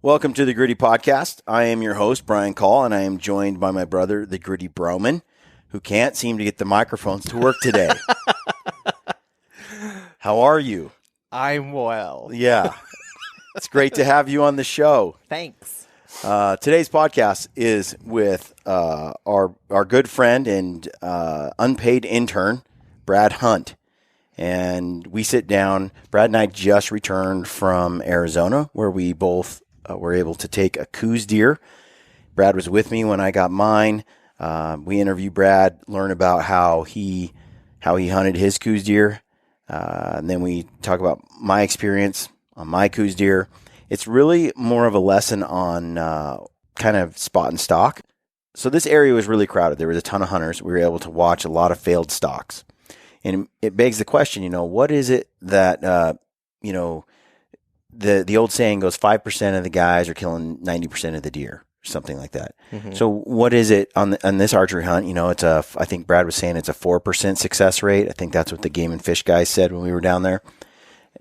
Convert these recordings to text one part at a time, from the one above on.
Welcome to the Gritty Podcast. I am your host, Brian Call, and I am joined by my brother, the Gritty Broman, who can't seem to get the microphones to work today. How are you? I'm well. Yeah. It's great to have you on the show. Thanks. Today's podcast is with our good friend and unpaid intern, Brad Hunt. And we sit down. Brad and I just returned from Arizona, where we both were able to take a Coues deer. Brad was with me when I got mine. We interview Brad, learn about how he hunted his Coues deer. And then we talk about my experience on my Coues deer. It's really more of a lesson on kind of spot and stalk. So this area was really crowded. There was a ton of hunters. We were able to watch a lot of failed stalks. And it begs the question, what is it that, the old saying goes 5% of the guys are killing 90% of the deer, or something like that. Mm-hmm. So what is it on this archery hunt? I think Brad was saying it's a 4% success rate. I think that's what the Game and Fish guys said when we were down there.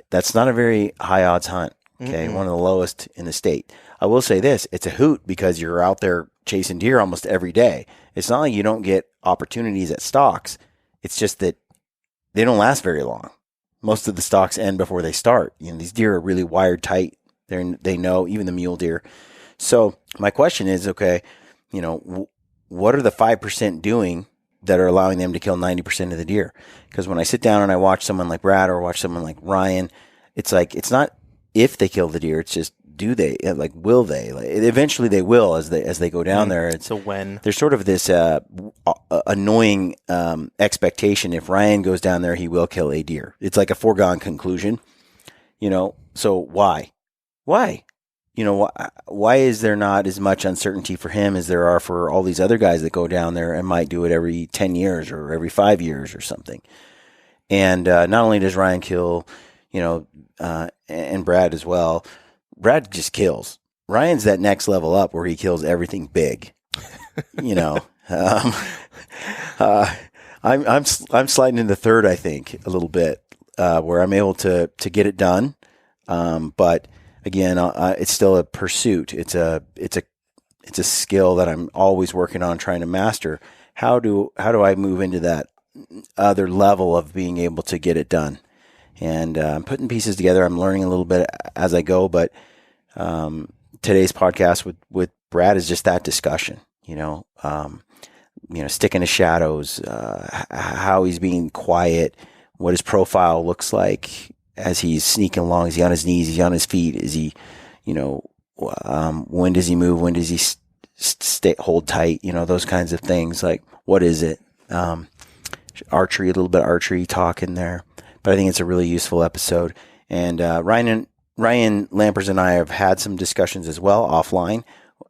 That's not a very high odds hunt. Okay. Mm-hmm. One of the lowest in the state. I will say this, it's a hoot because you're out there chasing deer almost every day. It's not like you don't get opportunities at stalks. It's just that they don't last very long. Most of the stalks end before they start. These deer are really wired tight. They know, even the mule deer. So my question is, okay, what are the 5% doing that are allowing them to kill 90% of the deer? Because when I sit down and I watch someone like Brad or watch someone like Ryan, it's like, it's not if they kill the deer, it's just, do they? Like, will they? Like, eventually they will as they go down there. It's a when. There's sort of this annoying expectation. If Ryan goes down there, he will kill a deer. It's like a foregone conclusion, So why? Why is there not as much uncertainty for him as there are for all these other guys that go down there and might do it every 10 years or every 5 years or something? And not only does Ryan kill, and Brad as well. Brad just kills. Ryan's that next level up where he kills everything big. I'm sliding into third, I think, a little bit, where I'm able to get it done. But again, it's still a pursuit. It's a skill that I'm always working on trying to master. How do I move into that other level of being able to get it done? And I'm putting pieces together. I'm learning a little bit as I go, but today's podcast with Brad is just that discussion, sticking to shadows, how he's being quiet, what his profile looks like as he's sneaking along. Is he on his knees? Is he on his feet? Is he, when does he move? When does he hold tight? Those kinds of things. Like, what is it? Archery, a little bit of archery talk in there. But I think it's a really useful episode. And Ryan Lampers and I have had some discussions as well offline,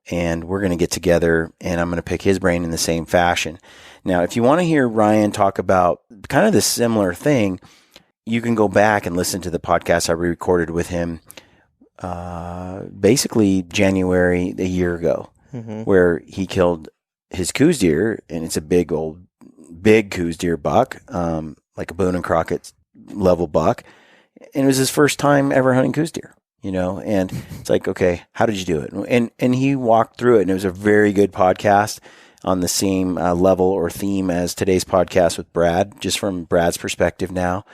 and we're going to get together, and I'm going to pick his brain in the same fashion. Now, if you want to hear Ryan talk about kind of this similar thing, you can go back and listen to the podcast I recorded with him basically January a year ago, where he killed his Coues deer, and it's a big Coues deer buck, like a Boone and Crockett level buck, and it was his first time ever hunting Coues deer, and it's like, okay, how did you do it? And he walked through it, and it was a very good podcast on the same level or theme as today's podcast with Brad, just from Brad's perspective now.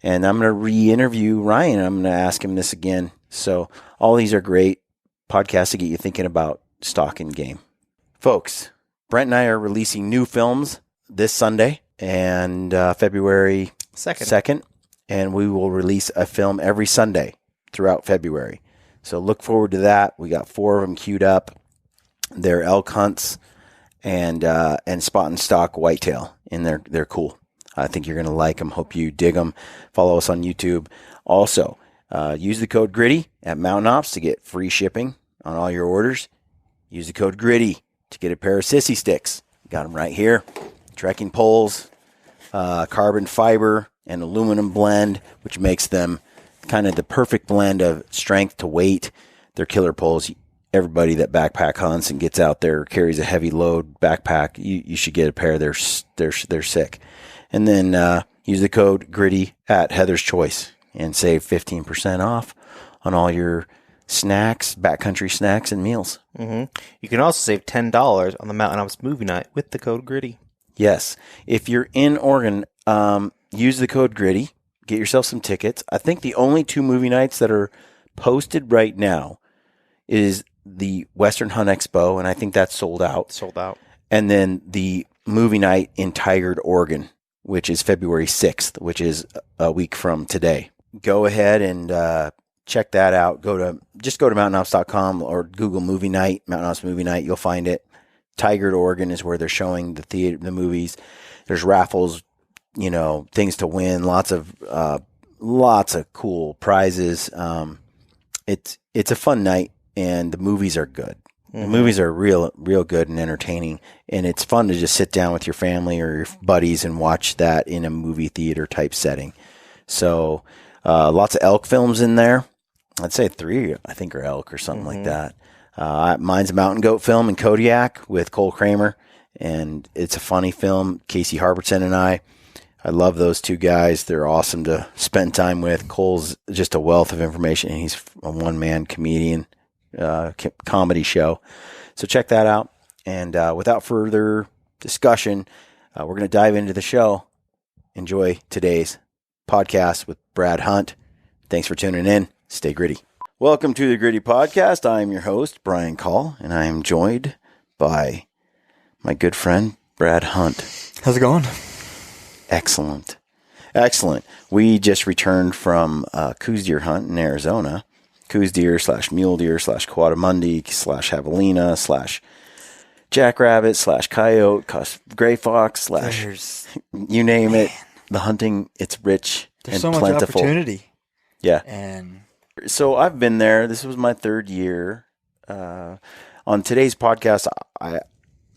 And I'm going to re-interview Ryan, and I'm going to ask him this again. So all these are great podcasts to get you thinking about stalking game. Folks, Brent and I are releasing new films this Sunday and February 2nd. And we will release a film every Sunday throughout February. So look forward to that. We got 4 of them queued up. They're elk hunts and spot and stalk whitetail, and they're cool. I think you're going to like them. Hope you dig them. Follow us on YouTube. Also, use the code GRITTY at Mountain Ops to get free shipping on all your orders. Use the code GRITTY to get a pair of sissy sticks. Got them right here. Trekking poles, carbon fiber, and aluminum blend, which makes them kind of the perfect blend of strength to weight. They're killer poles. Everybody that backpack hunts and gets out there, carries a heavy load backpack, you should get a pair. They're sick. And then use the code GRITTY at Heather's Choice and save 15% off on all your snacks, backcountry snacks, and meals. You can also save $10 on the Mountain Hops movie night with the code GRITTY. Yes. If you're in Oregon, use the code GRITTY. Get yourself some tickets. I think the only 2 movie nights that are posted right now is the Western Hunt Expo, and I think that's sold out. Sold out. And then the movie night in Tigard, Oregon, which is February 6th, which is a week from today. Go ahead and check that out. Just go to mountainhops.com or Google movie night, Mountain Hops movie night. You'll find it. Tigard, Oregon is where they're showing the movies. There's raffles, things to win, lots of cool prizes. It's a fun night, and the movies are good. The movies are real good and entertaining, and it's fun to just sit down with your family or your buddies and watch that in a movie theater type setting. So lots of elk films in there. I'd say 3, I think, are elk or something like that. Mine's a mountain goat film in Kodiak with Cole Kramer, and it's a funny film. Casey Harbertson and I love those 2 guys. They're awesome to spend time with. Cole's just a wealth of information, and he's a one-man comedian, comedy show. So check that out. And without further discussion, we're going to dive into the show. Enjoy today's podcast with Brad Hunt. Thanks for tuning in. Stay gritty. Welcome to the Gritty Podcast. I am your host, Brian Call, and I am joined by my good friend, Brad Hunt. How's it going? Excellent. We just returned from Coos deer hunt in Arizona. Coos deer / mule deer / coatimundi / javelina / jackrabbit / coyote / gray fox / you name it. The hunting, it's rich There's and so plentiful. much opportunity. Yeah. And so I've been there. This was my 3rd year. On today's podcast,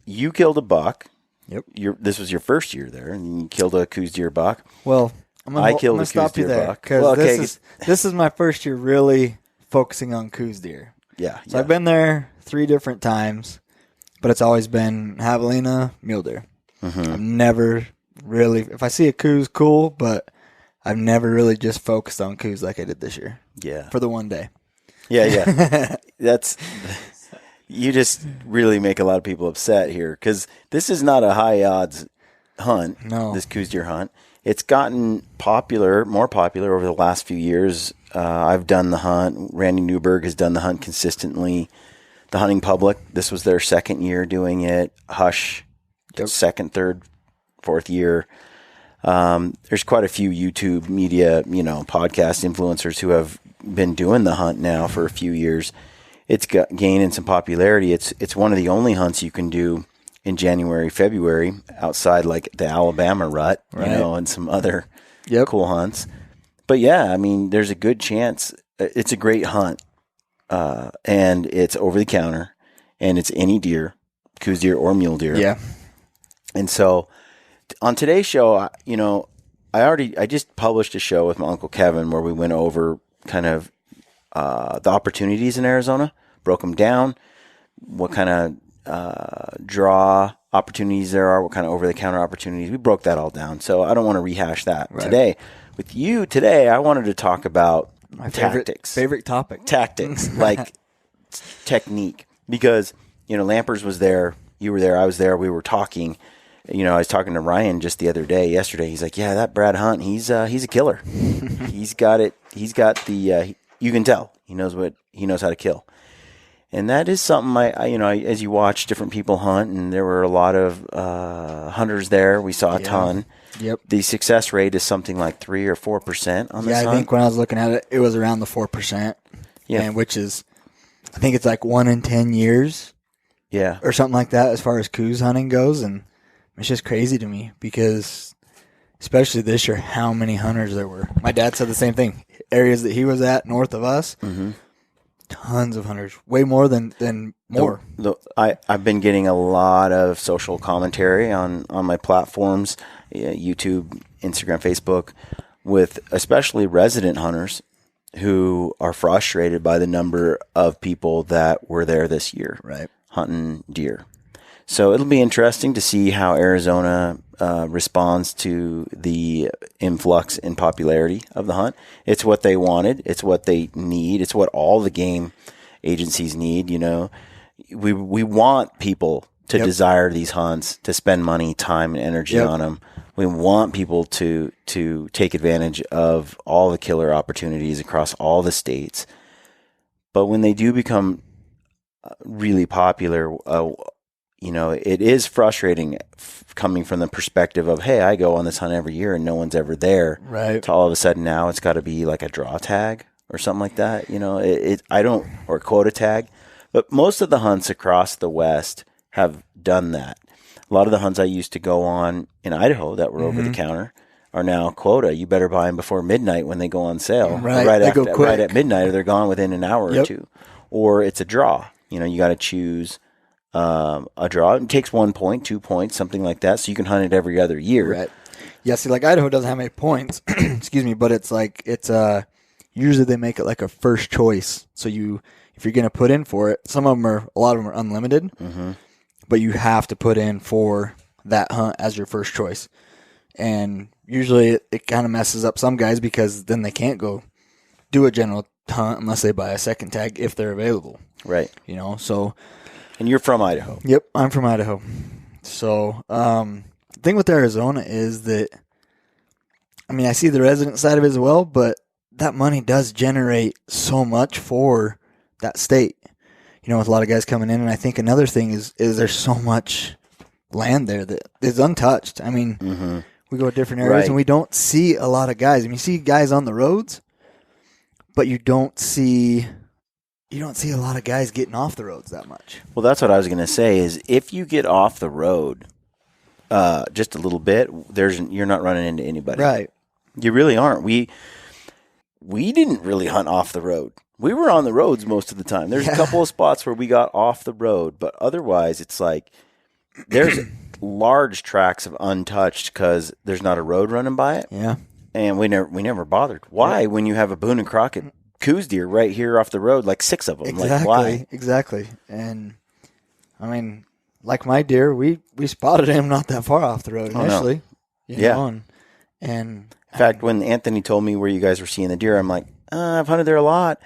you killed a buck. Yep. This was your 1st year there, and you killed a Coos deer buck. well, I killed a Coos deer buck. Because this is my 1st year really focusing on Coos deer. Yeah. So I've been there 3 different times, but it's always been javelina, mule deer. I've never really, if I see a Coos, cool, but I've never really just focused on Coos like I did this year. Yeah. For the one day. Yeah. You just really make a lot of people upset here because this is not a high odds hunt. No. This Coos deer hunt. It's gotten more popular over the last few years. I've done the hunt. Randy Newberg has done the hunt consistently. The Hunting Public, this was their 2nd year doing it. Hush, 2nd, 3rd, 4th year. There's quite a few YouTube media, podcast influencers who have been doing the hunt now for a few years. It's gaining some popularity. It's one of the only hunts you can do in January, February outside like the Alabama rut, and some other cool hunts. But yeah, I mean, there's a good chance. It's a great hunt, and it's over the counter, and it's any deer, Coos deer or mule deer. Yeah. And so on today's show, I just published a show with my Uncle Kevin where we went over kind of the opportunities in Arizona, broke them down, what kind of draw opportunities there are, what kind of over-the-counter opportunities. We broke that all down, so I don't want to rehash that today. With you today, I wanted to talk about My tactics. favorite topic. Tactics, like technique. Because, Lampers was there, you were there, I was there, we were talking. I was talking to Ryan just the other day, yesterday. He's like, yeah, that Brad Hunt, he's a killer. He's got it. He's got the, you can tell. He knows how to kill. And that is something as you watch different people hunt, and there were a lot of hunters there. We saw a ton. Yep. The success rate is something like 3 or 4% on this hunt. I think when I was looking at it, it was around the 4%. Yeah. And which is, I think it's like 1 in 10 years. Yeah. Or something like that as far as Coos hunting goes. And it's just crazy to me because, especially this year, how many hunters there were. My dad said the same thing. Areas that he was at north of us, tons of hunters, way more than more. I've been getting a lot of social commentary on my platforms, YouTube, Instagram, Facebook, with especially resident hunters who are frustrated by the number of people that were there this year, Right. hunting deer. So it'll be interesting to see how Arizona responds to the influx in popularity of the hunt. It's what they wanted. It's what they need. It's what all the game agencies need. You know, we want people to desire these hunts, to spend money, time, and energy on them. We want people to take advantage of all the killer opportunities across all the states. But when they do become really popular, you know, it is frustrating coming from the perspective of, hey, I go on this hunt every year and no one's ever there. Right. To all of a sudden now it's got to be like a draw tag or something like that. You know, or a quota tag. But most of the hunts across the West have done that. A lot of the hunts I used to go on in Idaho that were over the counter are now quota. You better buy them before midnight when they go on sale. Right. Right at midnight, or they're gone within an hour or two. Or it's a draw. You know, you got to choose a draw. It takes 1 point, 2 points, something like that, so you can hunt it every other year. Right. Yeah, see, like Idaho doesn't have many points, excuse me, but it's like, usually they make it like a first choice. So if you're going to put in for it, a lot of them are unlimited, but you have to put in for that hunt as your first choice. And usually it kind of messes up some guys because then they can't go do a general hunt unless they buy a second tag if they're available. Right. You know, so. And you're from Idaho. Yep, I'm from Idaho. So, the thing with Arizona is that, I mean, I see the resident side of it as well, but that money does generate so much for that state. You know, with a lot of guys coming in, and I think another thing is there's so much land there that is untouched. I mean, we go to different areas and we don't see a lot of guys. I mean, you see guys on the roads, but you don't see a lot of guys getting off the roads that much. Well, that's what I was going to say is if you get off the road just a little bit, you're not running into anybody. Right. You really aren't. We didn't really hunt off the road. We were on the roads most of the time. There's a couple of spots where we got off the road, but otherwise it's like there's large tracts of untouched because there's not a road running by it. Yeah. And we never bothered. Why? When you have a Boone and Crockett coos deer right here off the road, like 6 of them. Exactly. Like, why? Exactly. And I mean, like my deer, we spotted him not that far off the road initially. You know, and in fact, when Anthony told me where you guys were seeing the deer, I'm like, I've hunted there a lot.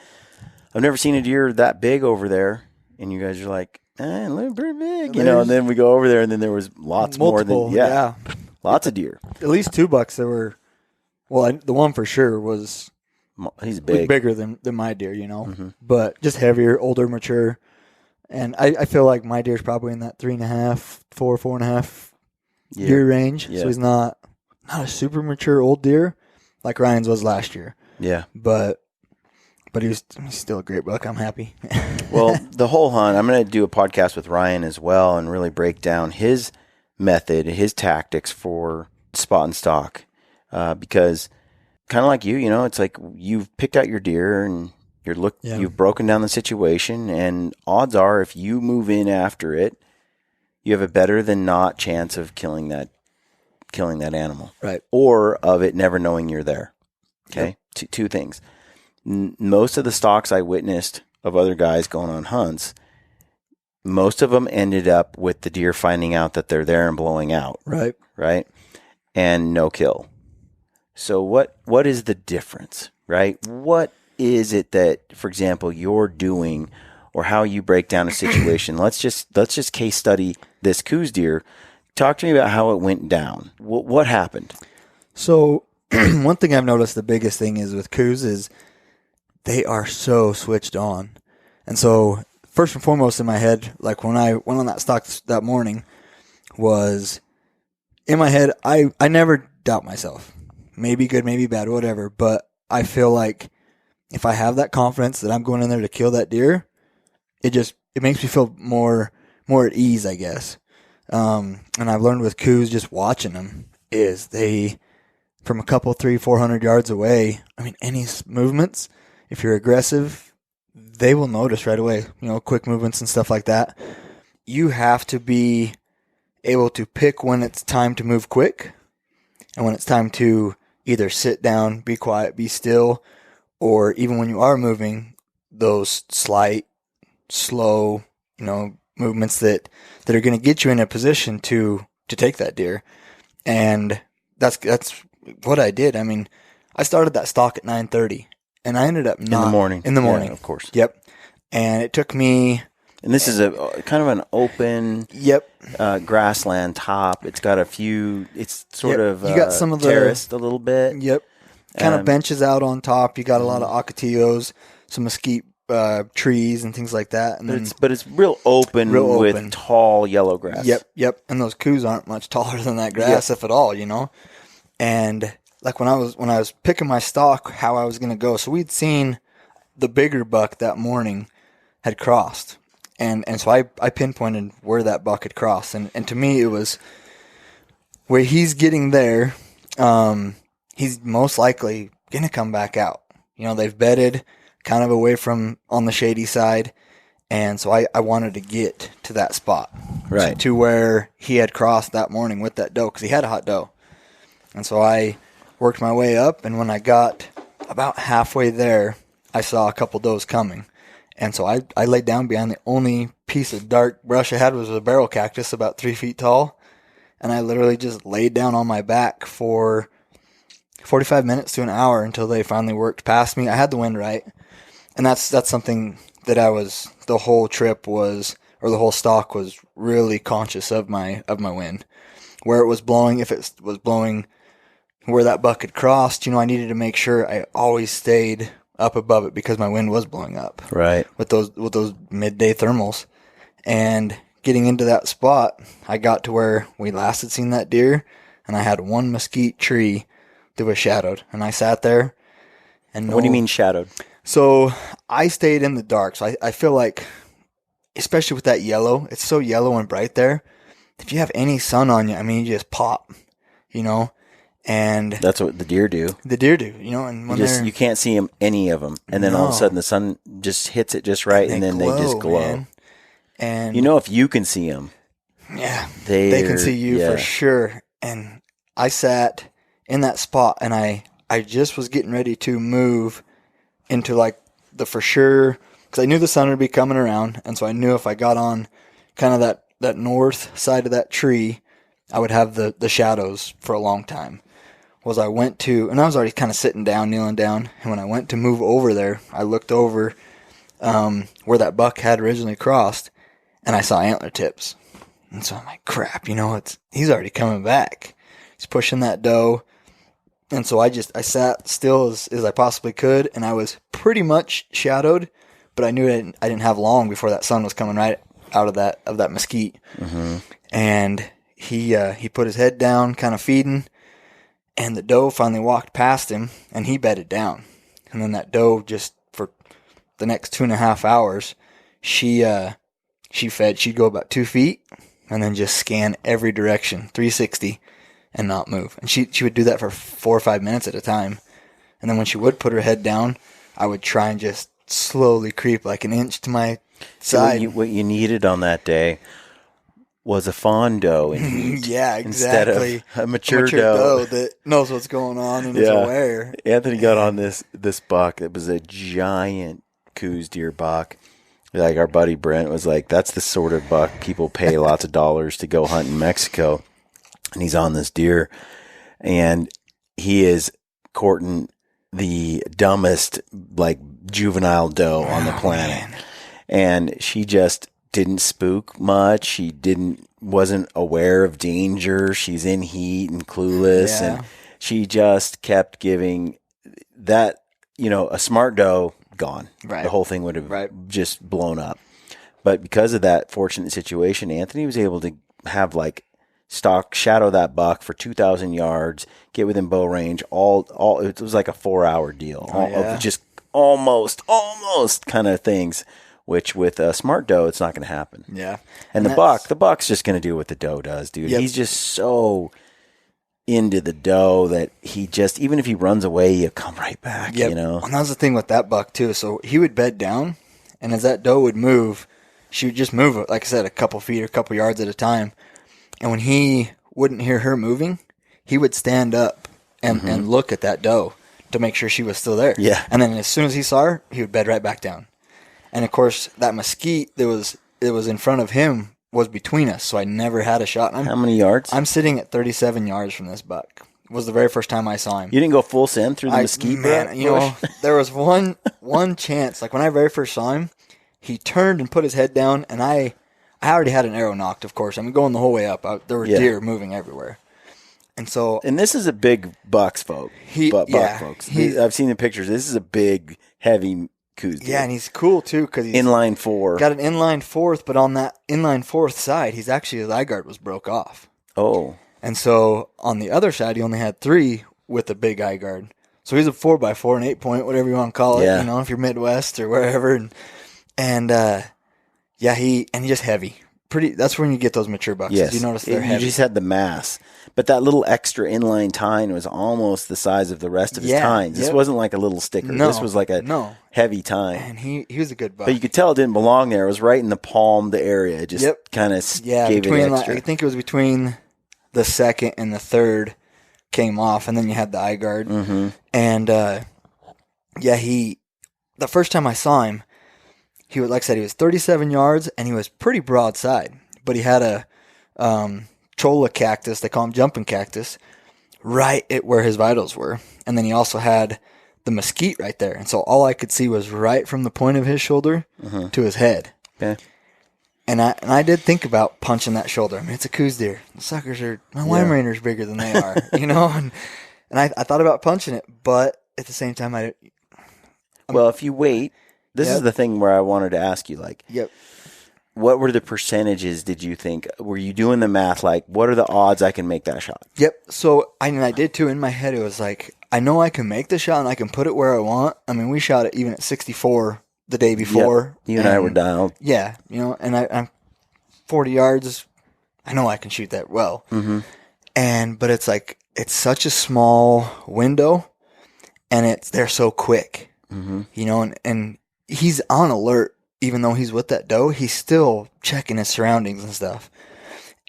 I've never seen a deer that big over there. And you guys are like, look pretty big, you know. And then we go over there, and then there was lots multiple, more than lots of deer. At least 2 bucks. There were. Well, the one for sure was. He's big, bigger than my deer, you know, but just heavier, older, mature. And I feel like my deer's probably in that 3.5, 4.5 year range. Yeah. So he's not a super mature old deer like Ryan's was last year. Yeah, but he's still a great buck. I'm happy. Well, the whole hunt, I'm going to do a podcast with Ryan as well and really break down his method, his tactics for spot and stalk, because kind of like you know, it's like you've picked out your deer and you've broken down the situation, and odds are if you move in after it, you have a better than not chance of killing that animal, right? Or of it never knowing you're there. Okay, two things. Most of the stalks I witnessed of other guys going on hunts, most of them ended up with the deer finding out that they're there and blowing out. Right, and no kill. So what is the difference, right? What is it that, for example, you're doing, or how you break down a situation? Let's just case study this coos deer. Talk to me about how it went down. What happened? So one thing I've noticed, the biggest thing is with coos is they are so switched on. And so first and foremost in my head, like when I went on that stalk that morning, was in my head, I never doubt myself. Maybe good, maybe bad, whatever. But I feel like if I have that confidence that I'm going in there to kill that deer, it makes me feel more at ease, I guess. And I've learned with coos, just watching them, is they, from a couple, 300-400 yards away, I mean, any movements, if you're aggressive, they will notice right away, you know, quick movements and stuff like that. You have to be able to pick when it's time to move quick and when it's time to either sit down, be quiet, be still, or even when you are moving, those slight, slow, you know, movements that are going to get you in a position to take that deer. And that's what I did. I mean, I started that stalk at 9:30, and I ended up not in the morning. In the morning, of course. Yep. And it took me. And this is a kind of an open, Yep, grassland top. It's got a few. It's sort of you got some of the terraced a little bit. Yep, kind of benches out on top. You got a lot of ocotillos, some mesquite trees and things like that. And But it's real open with tall yellow grass. Yep. And those coos aren't much taller than that grass, if at all, you know. And like when I was picking my stalk, how I was going to go. So we'd seen the bigger buck that morning had crossed, and so I pinpointed where that buck had crossed, and to me it was where he's getting there. He's most likely going to come back out. You know, they've bedded kind of away from on the shady side. And so I wanted to get to that spot. Right. To where he had crossed that morning with that doe, because he had a hot doe. And so I worked my way up, and when I got about halfway there, I saw a couple does coming. And so I laid down behind the only piece of dark brush I had was a barrel cactus about 3 feet tall. And I literally just laid down on my back for 45 minutes to an hour until they finally worked past me. I had the wind right. And that's something that the whole trip was, or the whole stalk was really conscious of my wind. Where it was blowing, if it was blowing where that buck had crossed, you know, I needed to make sure I always stayed up above it because my wind was blowing up. Right. With those midday thermals. And getting into that spot, I got to where we last had seen that deer, and I had one mesquite tree that was shadowed. And I sat there. And what do you mean shadowed? So I stayed in the dark. So I feel like, especially with that yellow, it's so yellow and bright there. If you have any sun on you, I mean, you just pop, you know. And that's what the deer do. The deer do, you know. And when you can't see them, any of them, and then all of a sudden the sun just hits it just right, and then they just glow. Man. And you know, if you can see them, yeah, they can see you for sure. And I sat in that spot, and I just was getting ready to move into like the for sure, because I knew the sun would be coming around, and so I knew if I got on kind of that north side of that tree, I would have the shadows for a long time. Was I went to, and I was already kind of sitting down, kneeling down, and when I went to move over there, I looked over where that buck had originally crossed, and I saw antler tips. And so I'm like, crap, you know, he's already coming back. He's pushing that doe. And so I sat still as I possibly could, and I was pretty much shadowed, but I knew I didn't have long before that sun was coming right out of that mesquite. Mm-hmm. And he put his head down, kind of feeding, and the doe finally walked past him, and he bedded down. And then that doe, just for the next 2.5 hours, she fed. She'd go about 2 feet, and then just scan every direction, 360, and not move. And she would do that for 4 or 5 minutes at a time. And then when she would put her head down, I would try and just slowly creep like an inch to my side. So what you needed on that day was a fawn doe yeah, exactly. Instead of a mature doe that knows what's going on and is aware. Anthony got on this buck. It was a giant Coues deer buck. Like our buddy Brent was like, that's the sort of buck people pay lots of dollars to go hunt in Mexico. And he's on this deer, and he is courting the dumbest, like, juvenile doe on the planet. Man. And she just didn't spook much. She wasn't aware of danger. She's in heat and clueless. Yeah. And she just kept giving that, you know, a smart doe gone. Right. The whole thing would have just blown up. But because of that fortunate situation, Anthony was able to have like stalk, shadow that buck for 2,000 yards, get within bow range. All it was like a 4-hour deal. Of just almost kind of things. Which with a smart doe, it's not going to happen. Yeah. And the buck's just going to do what the doe does, dude. Yep. He's just so into the doe that he just, even if he runs away, he'll come right back, you know? And that was the thing with that buck, too. So he would bed down, and as that doe would move, she would just move, like I said, a couple feet or a couple yards at a time. And when he wouldn't hear her moving, he would stand up and look at that doe to make sure she was still there. Yeah. And then as soon as he saw her, he would bed right back down. And, of course, that mesquite that was it was in front of him was between us, so I never had a shot. How many yards? I'm sitting at 37 yards from this buck. It was the very first time I saw him. You didn't go full send through the mesquite Man, you know, there was one chance. Like when I very first saw him, he turned and put his head down, and I already had an arrow knocked, of course. I'm going the whole way up. There were deer moving everywhere. And this is a big bucks, folks. I've seen the pictures. This is a big, heavy coos deer. Yeah, and he's cool, too, because he's inline 4. Got an inline 4th, but on that inline 4th side, his eye guard was broke off. Oh. And so on the other side, he only had 3 with a big eye guard. So he's a 4x4, an 8-point, whatever you want to call it, you know, if you're Midwest or wherever. He's just heavy. That's when you get those mature bucks. Yes. You notice they're heavy. You just had the mass. But that little extra inline tine was almost the size of the rest of his tines. This wasn't like a little sticker. This was like a heavy tine. And he was a good buck. But you could tell it didn't belong there. It was right in the palmed area. It just kind of gave it extra. I think it was between the second and the third came off, and then you had the eye guard. Mm-hmm. And, the first time I saw him, he was, like I said, he was 37 yards, and he was pretty broadside. But he had a cholla cactus, they call him jumping cactus, right at where his vitals were. And then he also had the mesquite right there. And so all I could see was right from the point of his shoulder to his head. Okay. And I did think about punching that shoulder. I mean, it's a coos deer. The suckers are, my Weimaraners bigger than they are, you know? And I thought about punching it, but at the same time, well, if you wait, this is the thing where I wanted to ask you, like, what were the percentages, did you think? Were you doing the math, like, what are the odds I can make that shot? Yep. So, I did too. In my head, it was like, I know I can make the shot and I can put it where I want. I mean, we shot it even at 64 the day before. Yep. You and I were dialed. Yeah. You know, and I'm 40 yards. I know I can shoot that well. Mm-hmm. But it's like, it's such a small window and they're so quick, you know, and he's on alert. Even though he's with that doe, he's still checking his surroundings and stuff.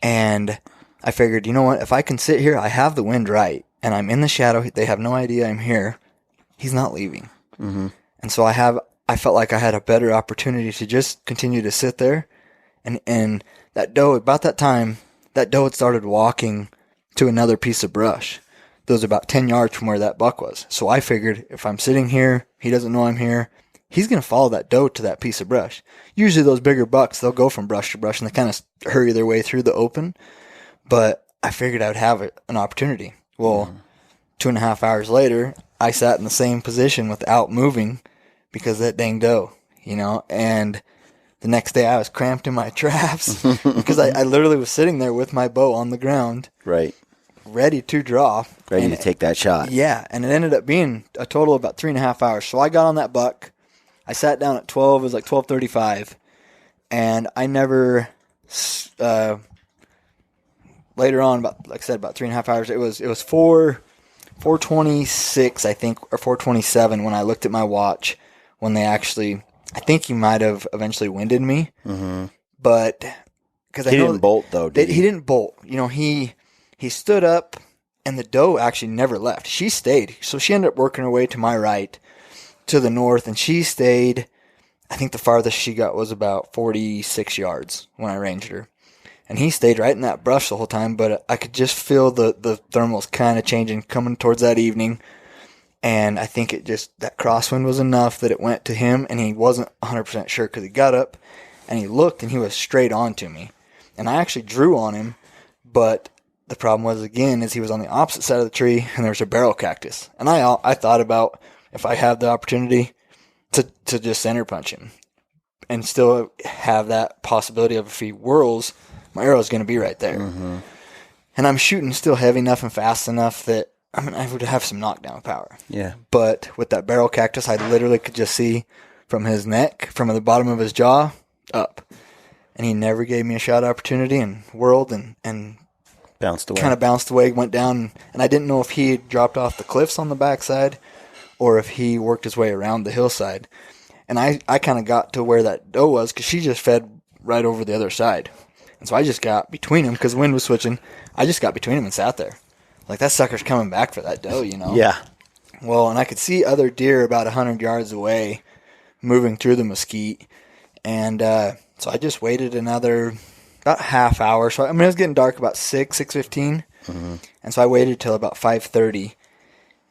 And I figured, you know what? If I can sit here, I have the wind right, and I'm in the shadow. They have no idea I'm here. He's not leaving. Mm-hmm. And so I felt like I had a better opportunity to just continue to sit there. And that doe, about that time, that doe had started walking to another piece of brush. That was about 10 yards from where that buck was. So I figured if I'm sitting here, he doesn't know I'm here, he's going to follow that doe to that piece of brush. Usually those bigger bucks, they'll go from brush to brush and they kind of hurry their way through the open. But I figured I would have an opportunity. Well, 2.5 hours later, I sat in the same position without moving because of that dang doe, you know. And the next day I was cramped in my traps because I literally was sitting there with my bow on the ground. Right. Ready to draw. Ready to take that shot. Yeah. And it ended up being a total of about 3.5 hours. So I got on that buck. I sat down at 12. It was like 12:35, and I never. Later on, about 3.5 hours. It was 4:26, I think, or 4:27 when I looked at my watch. When they actually, I think he might have eventually winded me, but because he didn't bolt though. He didn't bolt. You know, he stood up, and the doe actually never left. She stayed, so she ended up working her way to my right. To the north, and she stayed, I think the farthest she got was about 46 yards when I ranged her. And he stayed right in that brush the whole time, but I could just feel the thermals kind of changing coming towards that evening. And I think that crosswind was enough that it went to him, and he wasn't 100% sure because he got up and he looked and he was straight on to me. And I actually drew on him, but the problem was, again, is he was on the opposite side of the tree and there was a barrel cactus. And I thought about, if I have the opportunity to just center punch him and still have that possibility of if he whirls, my arrow is going to be right there. Mm-hmm. And I'm shooting still heavy enough and fast enough that I would have some knockdown power. Yeah. But with that barrel cactus, I literally could just see from his neck, from the bottom of his jaw, up. And he never gave me a shot opportunity and whirled and bounced away. Kind of bounced away, went down. And I didn't know if he had dropped off the cliffs on the backside or if he worked his way around the hillside. And I kind of got to where that doe was because she just fed right over the other side. And so I just got between them because the wind was switching. I just got between them and sat there. Like, that sucker's coming back for that doe, you know? Yeah. Well, and I could see other deer about 100 yards away moving through the mesquite. And so So I just waited another about half hour. So it was getting dark about 6:15. Mm-hmm. And so I waited till about 5:30.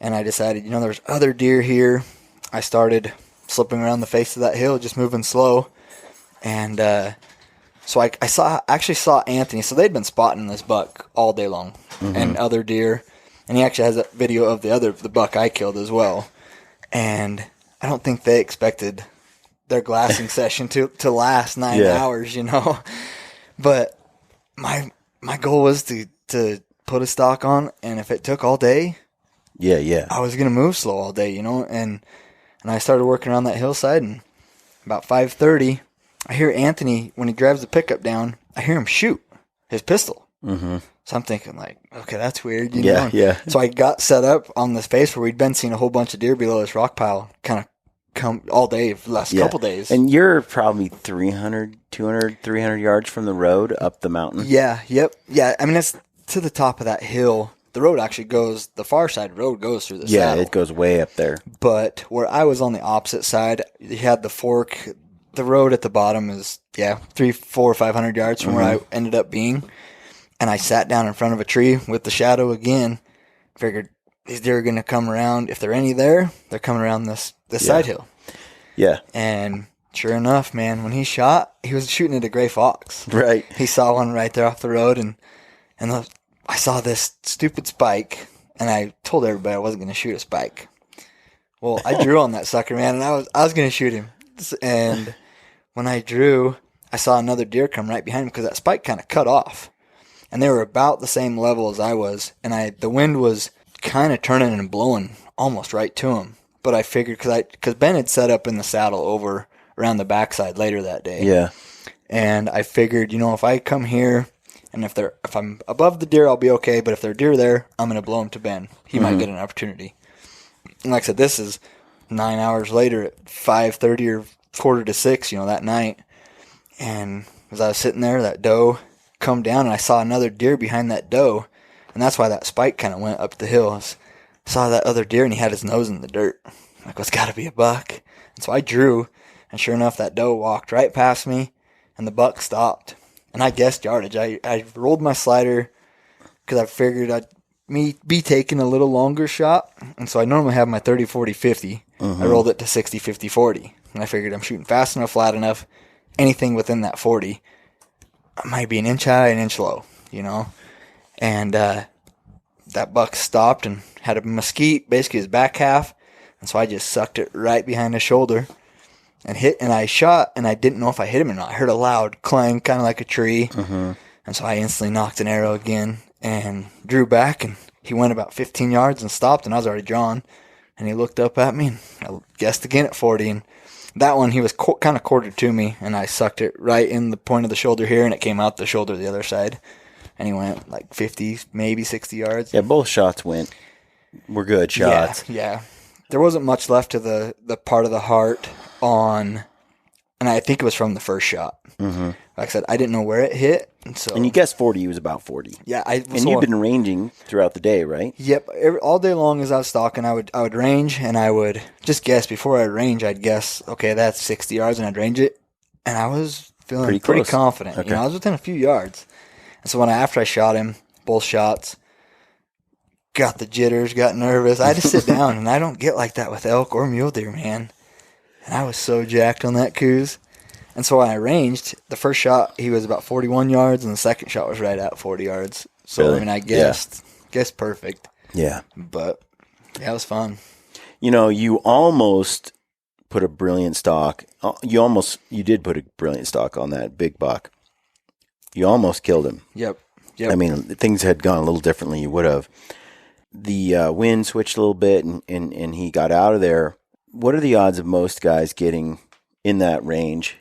And I decided, there's other deer here. I started slipping around the face of that hill, just moving slow. And so I actually saw Anthony. So they'd been spotting this buck all day long, and other deer. And he actually has a video of the buck I killed as well. And I don't think they expected their glassing session to last 9 hours, But my goal was to put a stalk on, and if it took all day, I was gonna move slow all day, And I started working around that hillside, and about 5:30, I hear Anthony, when he grabs the pickup down, I hear him shoot his pistol. Mm-hmm. So I'm thinking, like, okay, that's weird, Yeah. So I got set up on this face where we'd been seeing a whole bunch of deer below this rock pile, kind of come all day for the last couple days. And you're probably 300 yards from the road up the mountain. Yeah, yep. Yeah, I mean, it's to the top of that hill. The road actually goes, the far side road goes through the saddle. Yeah, it goes way up there. But where I was on the opposite side, you had the fork. The road at the bottom is, 300, 400, 500 yards from where I ended up being. And I sat down in front of a tree with the shadow again. Figured these deer are going to come around. If there are any there, they're coming around this side hill. Yeah. And sure enough, man, when he shot, he was shooting at a gray fox. Right. He saw one right there off the road, and I saw this stupid spike, and I told everybody I wasn't going to shoot a spike. Well, I drew on that sucker, man, and I was going to shoot him. And when I drew, I saw another deer come right behind him because that spike kind of cut off. And they were about the same level as I was, and the wind was kind of turning and blowing almost right to him. But I figured, because Ben had set up in the saddle over around the backside later that day. Yeah. And I figured, if I come here, and if I'm above the deer, I'll be okay. But if there are deer there, I'm going to blow him to Ben. He might get an opportunity. And like I said, this is 9 hours later at 5:30 or 5:45, that night. And as I was sitting there, that doe come down, and I saw another deer behind that doe. And that's why that spike kind of went up the hill. I saw that other deer, and he had his nose in the dirt. I'm like, well, it's got to be a buck. And so I drew, and sure enough, that doe walked right past me, and the buck stopped. And I guessed yardage. I rolled my slider because I figured I'd be taking a little longer shot. And so I normally have my 30, 40, 50. I rolled it to 60, 50, 40. And I figured I'm shooting fast enough, flat enough, anything within that 40. I might be an inch high, an inch low, And that buck stopped and had a mesquite, basically his back half. And so I just sucked it right behind his shoulder and hit. And I shot, and I didn't know if I hit him or not. I heard a loud clang, kind of like a tree. And so I instantly knocked an arrow again and drew back. And he went about 15 yards and stopped, and I was already drawn. And he looked up at me, and I guessed again at 40. And that one, he was kind of quartered to me, and I sucked it right in the point of the shoulder here, and it came out the shoulder the other side. And he went like 50, maybe 60 yards. Yeah, both shots were good shots. Yeah. There wasn't much left to the part of the heart on, and I think it was from the first shot. Like I said, I didn't know where it hit. And you guessed 40, he was about 40. Yeah. And you've been ranging throughout the day, right? Yep. All day long as I was stalking, I would range, and I would just guess. Before I range, I'd guess, okay, that's 60 yards, and I'd range it. And I was feeling pretty confident. Okay. I was within a few yards. And so after I shot him, both shots, got the jitters, got nervous. I had to sit down, and I don't get like that with elk or mule deer, man. And I was so jacked on that coos. And so when I ranged, the first shot, he was about 41 yards, and the second shot was right at 40 yards. So, really? I mean, I guessed perfect. Yeah. But, yeah, it was fun. You almost put a brilliant stalk. You did put a brilliant stalk on that big buck. You almost killed him. Yep. I mean, things had gone a little differently. You would have. The wind switched a little bit, and he got out of there. What are the odds of most guys getting in that range?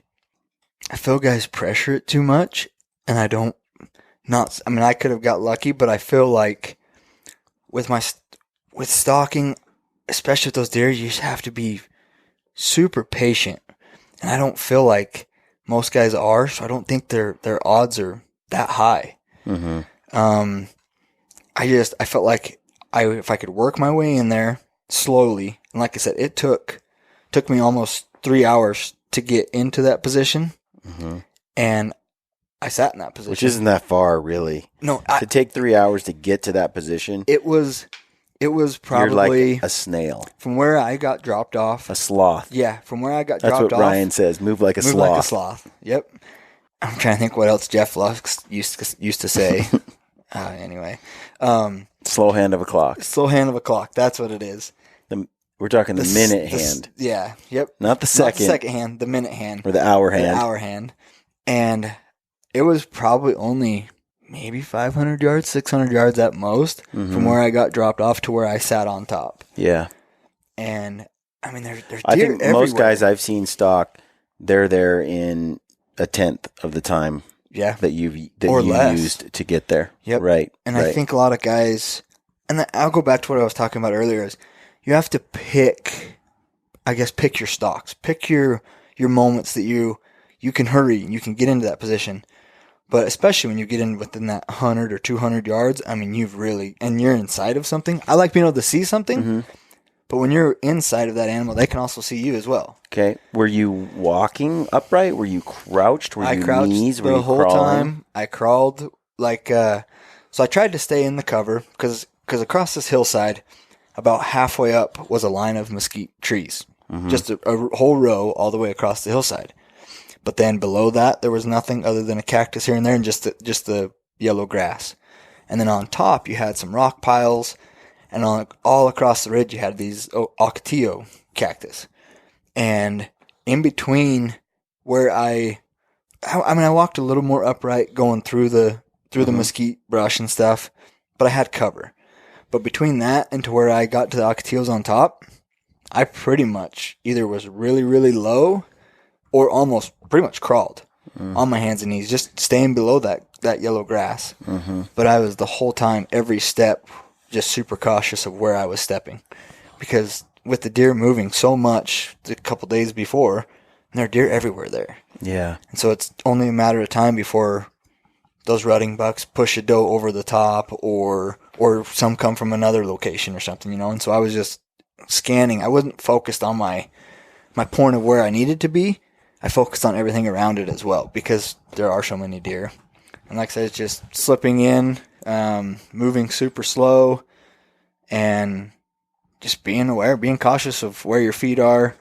I feel guys pressure it too much, and I could have got lucky, but I feel like with stalking, especially with those deer, you just have to be super patient. And I don't feel like most guys are, so I don't think their odds are that high. I felt like if I could work my way in there slowly, and like I said, it took me almost 3 hours to get into that position. And I sat in that position. Which isn't that far, really. No, to take 3 hours to get to that position. It was probably you're like a snail. From where I got dropped off. A sloth. Yeah, from where I got dropped off. That's what Ryan says. Move like a sloth. Move like a sloth. Yep. I'm trying to think what else Jeff Lux used to say. Anyway. Slow hand of a clock. Slow hand of a clock. That's what it is. We're talking the minute hand. Yeah. Yep. Not the second. Not the second hand. The minute hand. Or the hour hand. The hour hand. And it was probably only maybe 500 yards, 600 yards at most from where I got dropped off to where I sat on top. Yeah. And, I mean, there's deer I think everywhere. most guys I've seen stalk, they're there in a tenth of the time that you used to get there. Yep. Right. And I think a lot of guys, and I'll go back to what I was talking about earlier, is you have to pick your stalks. Pick your moments that you can hurry and you can get into that position. But especially when you get in within that 100 or 200 yards, I mean, and you're inside of something. I like being able to see something, but when you're inside of that animal, they can also see you as well. Okay. Were you walking upright? Were you crouched? Were you crouched knees? Were the you whole crawling? time. I crawled so I tried to stay in the cover because across this hillside, about halfway up was a line of mesquite trees, just a whole row all the way across the hillside. But then below that, there was nothing other than a cactus here and there and just the yellow grass. And then on top, you had some rock piles. And all across the ridge, you had these ocotillo cactus. And in between where I walked a little more upright going through the mesquite brush and stuff, but I had cover. But between that and to where I got to the ocotillos on top, I pretty much either was really, really low or almost pretty much crawled on my hands and knees, just staying below that yellow grass. But I was the whole time, every step, just super cautious of where I was stepping. Because with the deer moving so much a couple days before, and there are deer everywhere there. Yeah. And so it's only a matter of time before those rutting bucks push a doe over the top or some come from another location or something, And so I was just scanning. I wasn't focused on my point of where I needed to be. I focused on everything around it as well because there are so many deer. And like I said, it's just slipping in, moving super slow, and just being aware, being cautious of where your feet are.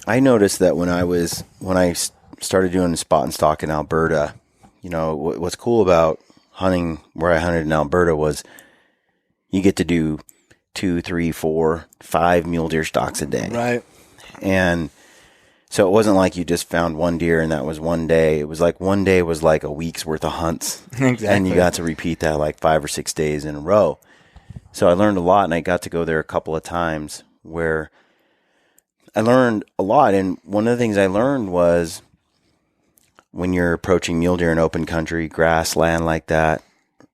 I noticed that when I started doing spot and stalk in Alberta, what's cool about hunting where I hunted in Alberta was you get to do 2, 3, 4, 5 mule deer stalks a day. Right. And so it wasn't like you just found one deer and that was one day. It was like one day was like a week's worth of hunts. Exactly. And you got to repeat that like 5 or 6 days in a row. So I learned a lot, and I got to go there a couple of times where I learned a lot. And one of the things I learned was when you're approaching mule deer in open country, grassland like that,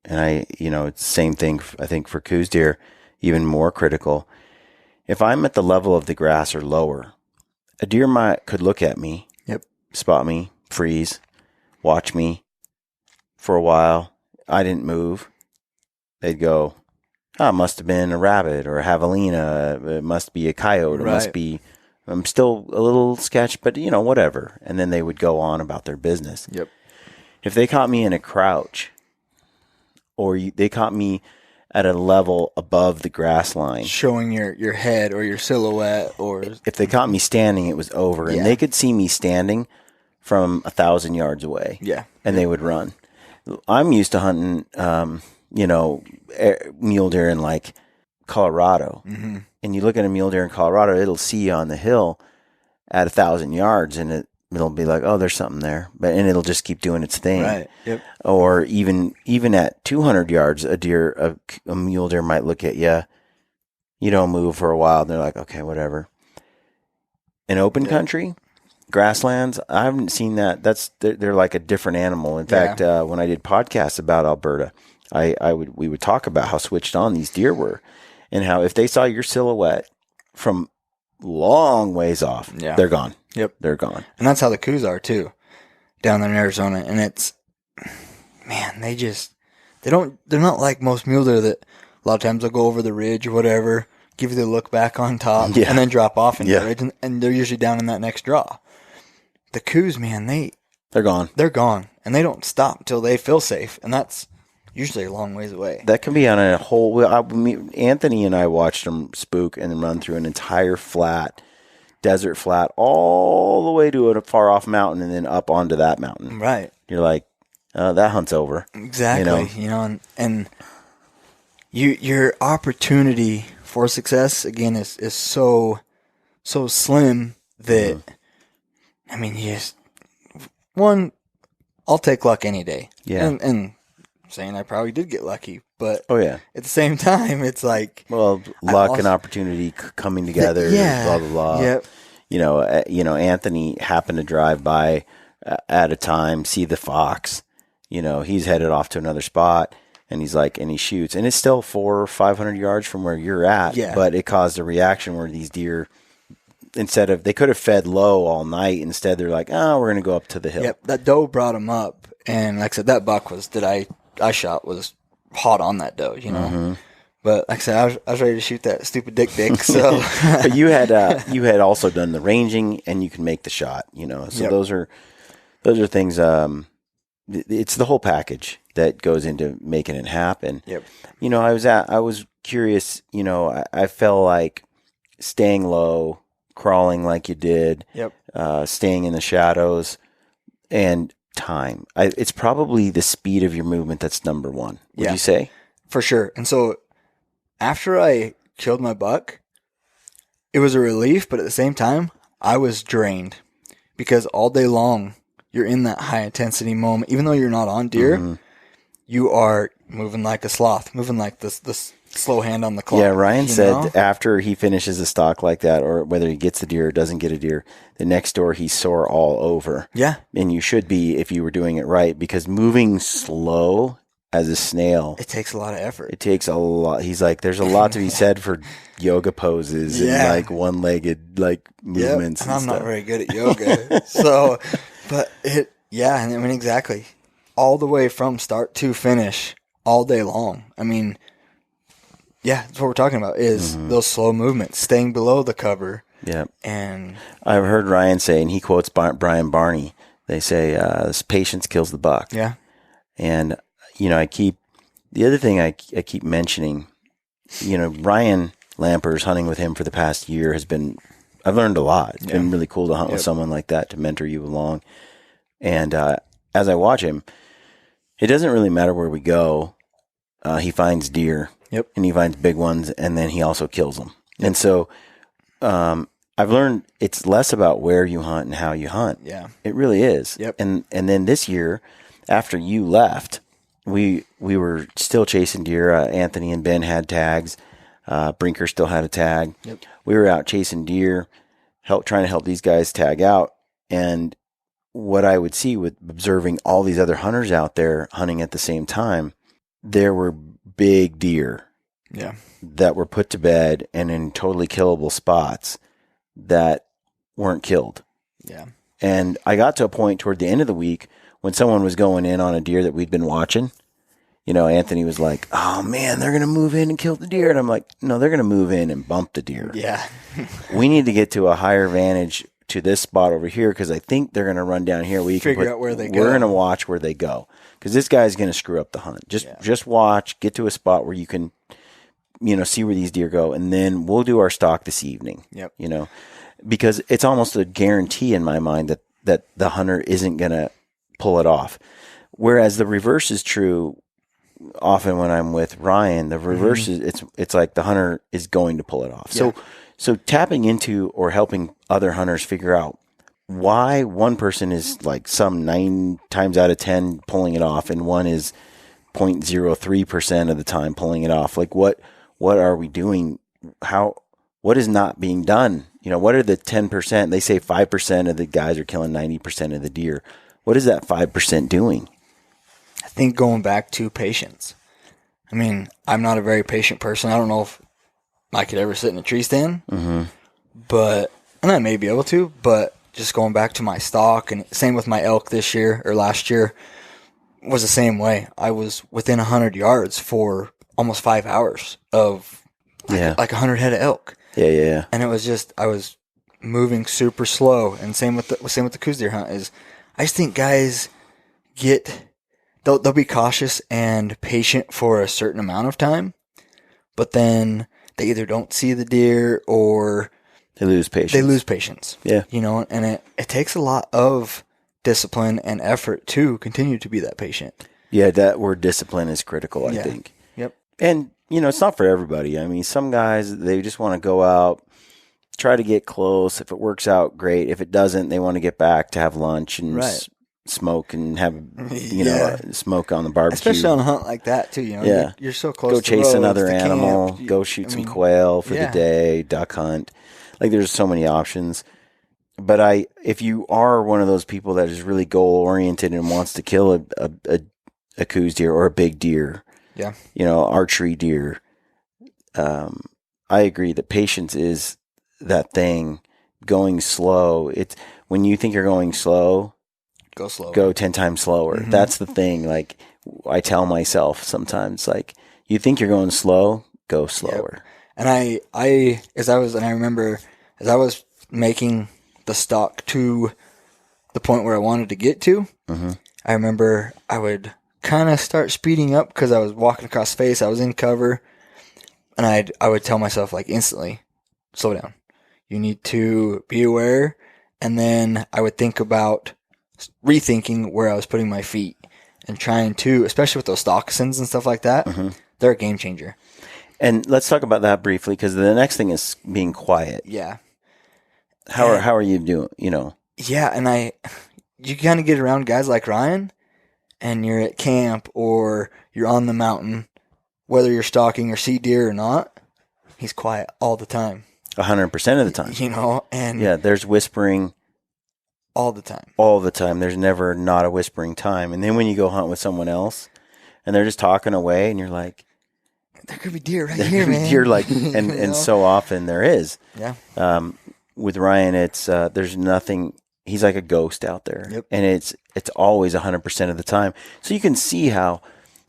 and it's the same thing, I think, for coos deer, even more critical. If I'm at the level of the grass or lower, a deer could look at me, spot me, freeze, watch me for a while. I didn't move. They'd go, it must have been a rabbit or a javelina. It must be a coyote. It must be, I'm still a little sketched, but whatever. And then they would go on about their business. Yep. If they caught me in a crouch or they caught me at a level above the grass line, showing your head or your silhouette, or if they caught me standing, it was over. And they could see me standing from 1,000 yards away. Yeah. And they would run. I'm used to hunting, mule deer in like Colorado. Mm-hmm. And you look at a mule deer in Colorado, it'll see you on the hill at 1,000 yards, and it'll be like, oh, there's something there. And it'll just keep doing its thing. Right. Yep. Or even at 200 yards, a mule deer might look at you. You don't move for a while, and they're like, okay, whatever. In open country, grasslands, I haven't seen that. They're like a different animal. In fact, when I did podcasts about Alberta, we would talk about how switched on these deer were, and how if they saw your silhouette from long ways off, they're gone. Yep, they're gone. And that's how the coos are too, down there in Arizona. And it's, man, they're not like most mule deer that a lot of times they'll go over the ridge or whatever, give you the look back on top, and then drop off into the ridge, and they're usually down in that next draw. The coos, man, they're gone. They're gone, and they don't stop until they feel safe, and that's usually a long ways away. That can be on a whole. Anthony and I watched them spook and then run through an entire desert flat, all the way to a far off mountain, and then up onto that mountain. Right. You're like, that hunt's over. Exactly. And your opportunity for success again is so slim that I mean, I'll take luck any day. Yeah. And saying I probably did get lucky, but at the same time, it's like luck and opportunity coming together. Blah blah blah. Yep. Anthony happened to drive by at a time, see the fox. He's headed off to another spot, and he shoots, and it's still 400 or 500 yards from where you're at. Yeah. But it caused a reaction where these deer, they could have fed low all night. Instead, they're like, we're going to go up to the hill. Yep. That doe brought him up, and like I said, that buck I shot was hot on that doe. Mm-hmm. But like I said, I was ready to shoot that stupid dick. So, but you had also done the ranging, and you can make the shot. So Yep. those are things. It's the whole package that goes into making it happen. Yep. I was curious. I felt like staying low, crawling like you did. Yep. Staying in the shadows, and time. It's probably the speed of your movement that's number one. Would you say? For sure. And so after I killed my buck, it was a relief, but at the same time, I was drained because all day long you're in that high intensity moment. Even though you're not on deer, you are moving like a sloth, moving like the slow hand on the clock. Yeah, Ryan said after he finishes a stalk like that, or whether he gets the deer or doesn't get a deer, the next door he's sore all over. Yeah. And you should be if you were doing it right, because moving slow as a snail, it takes a lot of effort. It takes a lot. He's like, there's a lot to be said for yoga poses and like one-legged movements. And and I'm stuff. not very good at yoga. But and I mean, exactly. All the way from start to finish, all day long. I mean, that's what we're talking about is those slow movements, staying below the cover. Yeah. And I've heard Ryan say, and he quotes Brian Barney, they say, patience kills the buck. Yeah. And, the other thing I keep mentioning, Ryan Lampers, hunting with him for the past year I've learned a lot. It's been really cool to hunt with someone like that, to mentor you along. And as I watch him, it doesn't really matter where we go. He finds deer. Yep. And he finds big ones, and then he also kills them. Yep. And so I've learned it's less about where you hunt and how you hunt. Yeah. It really is. Yep. And then this year, after you left, we were still chasing deer. Anthony and Ben had tags. Brinker still had a tag. Yep. We were out chasing deer, trying to help these guys tag out. And what I would see with observing all these other hunters out there hunting at the same time, there were big deer that were put to bed and in totally killable spots that weren't killed. Yeah. And I got to a point toward the end of the week when someone was going in on a deer that we'd been watching. Anthony was like, oh man, they're going to move in and kill the deer. And I'm like, no, they're going to move in and bump the deer. Yeah. We need to get to a higher vantage to this spot over here, because I think they're going to run down here. We figure out where they go. We're going to watch where they go, because this guy's going to screw up the hunt. Just watch, get to a spot where you can, see where these deer go, and then we'll do our stalk this evening. Yep. Because it's almost a guarantee in my mind that the hunter isn't going to pull it off. Whereas the reverse is true. Often when I'm with Ryan, the reverse is it's like the hunter is going to pull it off. Yeah. So tapping into or helping other hunters figure out why one person is like some 9 times out of 10 pulling it off, and one is 0.03% of the time pulling it off. Like what are we doing? What is not being done? What are the 10%? They say 5% of the guys are killing 90% of the deer. What is that 5% doing? I think going back to patience. I mean, I'm not a very patient person. I don't know if I could ever sit in a tree stand, and I may be able to, but just going back to my stalk, and same with my elk this year or last year, was the same way. I was within 100 yards for almost 5 hours of like 100 head of elk. Yeah. And it was just, I was moving super slow. And same with the Coues deer hunt is I just think guys they'll be cautious and patient for a certain amount of time, but then they either don't see the deer or they lose patience. Yeah. And it takes a lot of discipline and effort to continue to be that patient. Yeah, that word discipline is critical, I think. Yep. And, it's not for everybody. I mean, some guys, they just want to go out, try to get close. If it works out, great. If it doesn't, they want to get back to have lunch and smoke and have, smoke on the barbecue. Especially on a hunt like that, too. You're so close go to chase another the animal, camp. go shoot some quail for the day, duck hunt. Like, there's so many options. But if you are one of those people that is really goal-oriented and wants to kill a coos deer or a big deer, archery deer, I agree that patience is that thing. Going slow. It's when you think you're going slow, go slower. Go 10 times slower. Mm-hmm. That's the thing. Like, I tell myself sometimes, like, you think you're going slow, go slower. Yep. And I remember as I was making the stalk to the point where I wanted to get to, I remember I would kind of start speeding up because I was walking across space. I was in cover, and I would tell myself, like, instantly, slow down. You need to be aware. And then I would think about rethinking where I was putting my feet and trying to, especially with those stockings and stuff like that, they're a game changer. And let's talk about that briefly, because the next thing is being quiet. Yeah. How are you doing? Yeah, and you kind of get around guys like Ryan, and you're at camp or you're on the mountain, whether you're stalking or see deer or not, he's quiet all the time. 100% of the time. And there's whispering all the time. All the time. There's never not a whispering time. And then when you go hunt with someone else, and they're just talking away, and you're like, there could be deer right here, man. Deer, like, and so often there is. Yeah. With Ryan, it's there's nothing. He's like a ghost out there, and it's always 100% of the time. So you can see how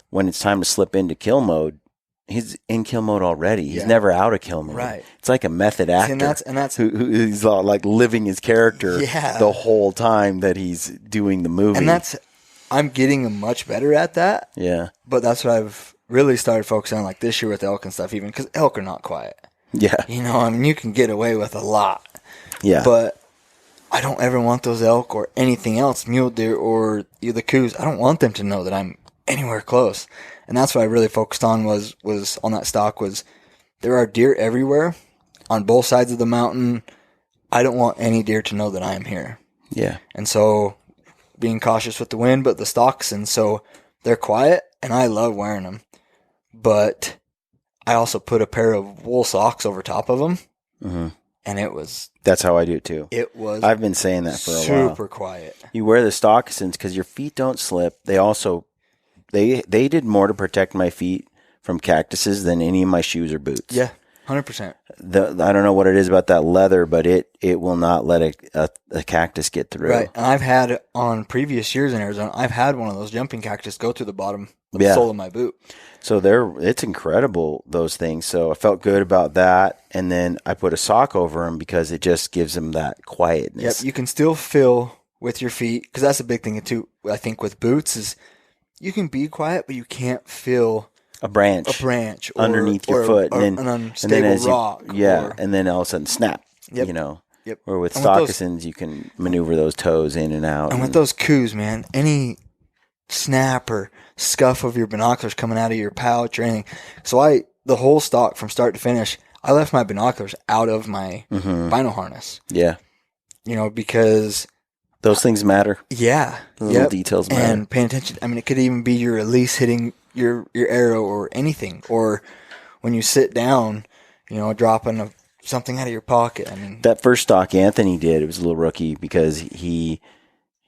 when it's time to slip into kill mode, he's in kill mode already. He's never out of kill mode. Right. It's like a method actor, and that's who's like living his character the whole time that he's doing the movie. And I'm getting much better at that. Yeah. But that's what I've really started focusing on, like this year with elk and stuff, even because elk are not quiet. Yeah. You can get away with a lot. Yeah. But I don't ever want those elk or anything else, mule deer or the coos. I don't want them to know that I'm anywhere close. And that's what I really focused on was on that stalk was there are deer everywhere on both sides of the mountain. I don't want any deer to know that I am here. Yeah. And so being cautious with the wind, but the stalks, and so they're quiet and I love wearing them. But I also put a pair of wool socks over top of them. Mm-hmm. And that's how I do it too. I've been saying that for a while. Super quiet. You wear the stockings because your feet don't slip. They also, they did more to protect my feet from cactuses than any of my shoes or boots. Yeah, 100%. I don't know what it is about that leather, but it will not let a cactus get through. Right. And I've had on previous years in Arizona, I've had one of those jumping cactus go through the bottom of the sole of my boot. So it's incredible, those things. So I felt good about that. And then I put a sock over them because it just gives them that quietness. Yep. You can still feel with your feet, because that's a big thing too, I think, with boots is you can be quiet, but you can't feel a branch or, underneath your foot. Or an unstable rock. And then all of a sudden snap, Yep. Or with stockings, you can maneuver those toes in and out. And with those coos, man, any snap or scuff of your binoculars coming out of your pouch or anything. So the whole stalk from start to finish, I left my binoculars out of my bino harness. Yeah. Because those things matter. Yeah. The little details matter. And paying attention. I mean, it could even be your release hitting your arrow or anything. Or when you sit down, dropping something out of your pocket. I mean, that first stalk Anthony did, it was a little rookie because he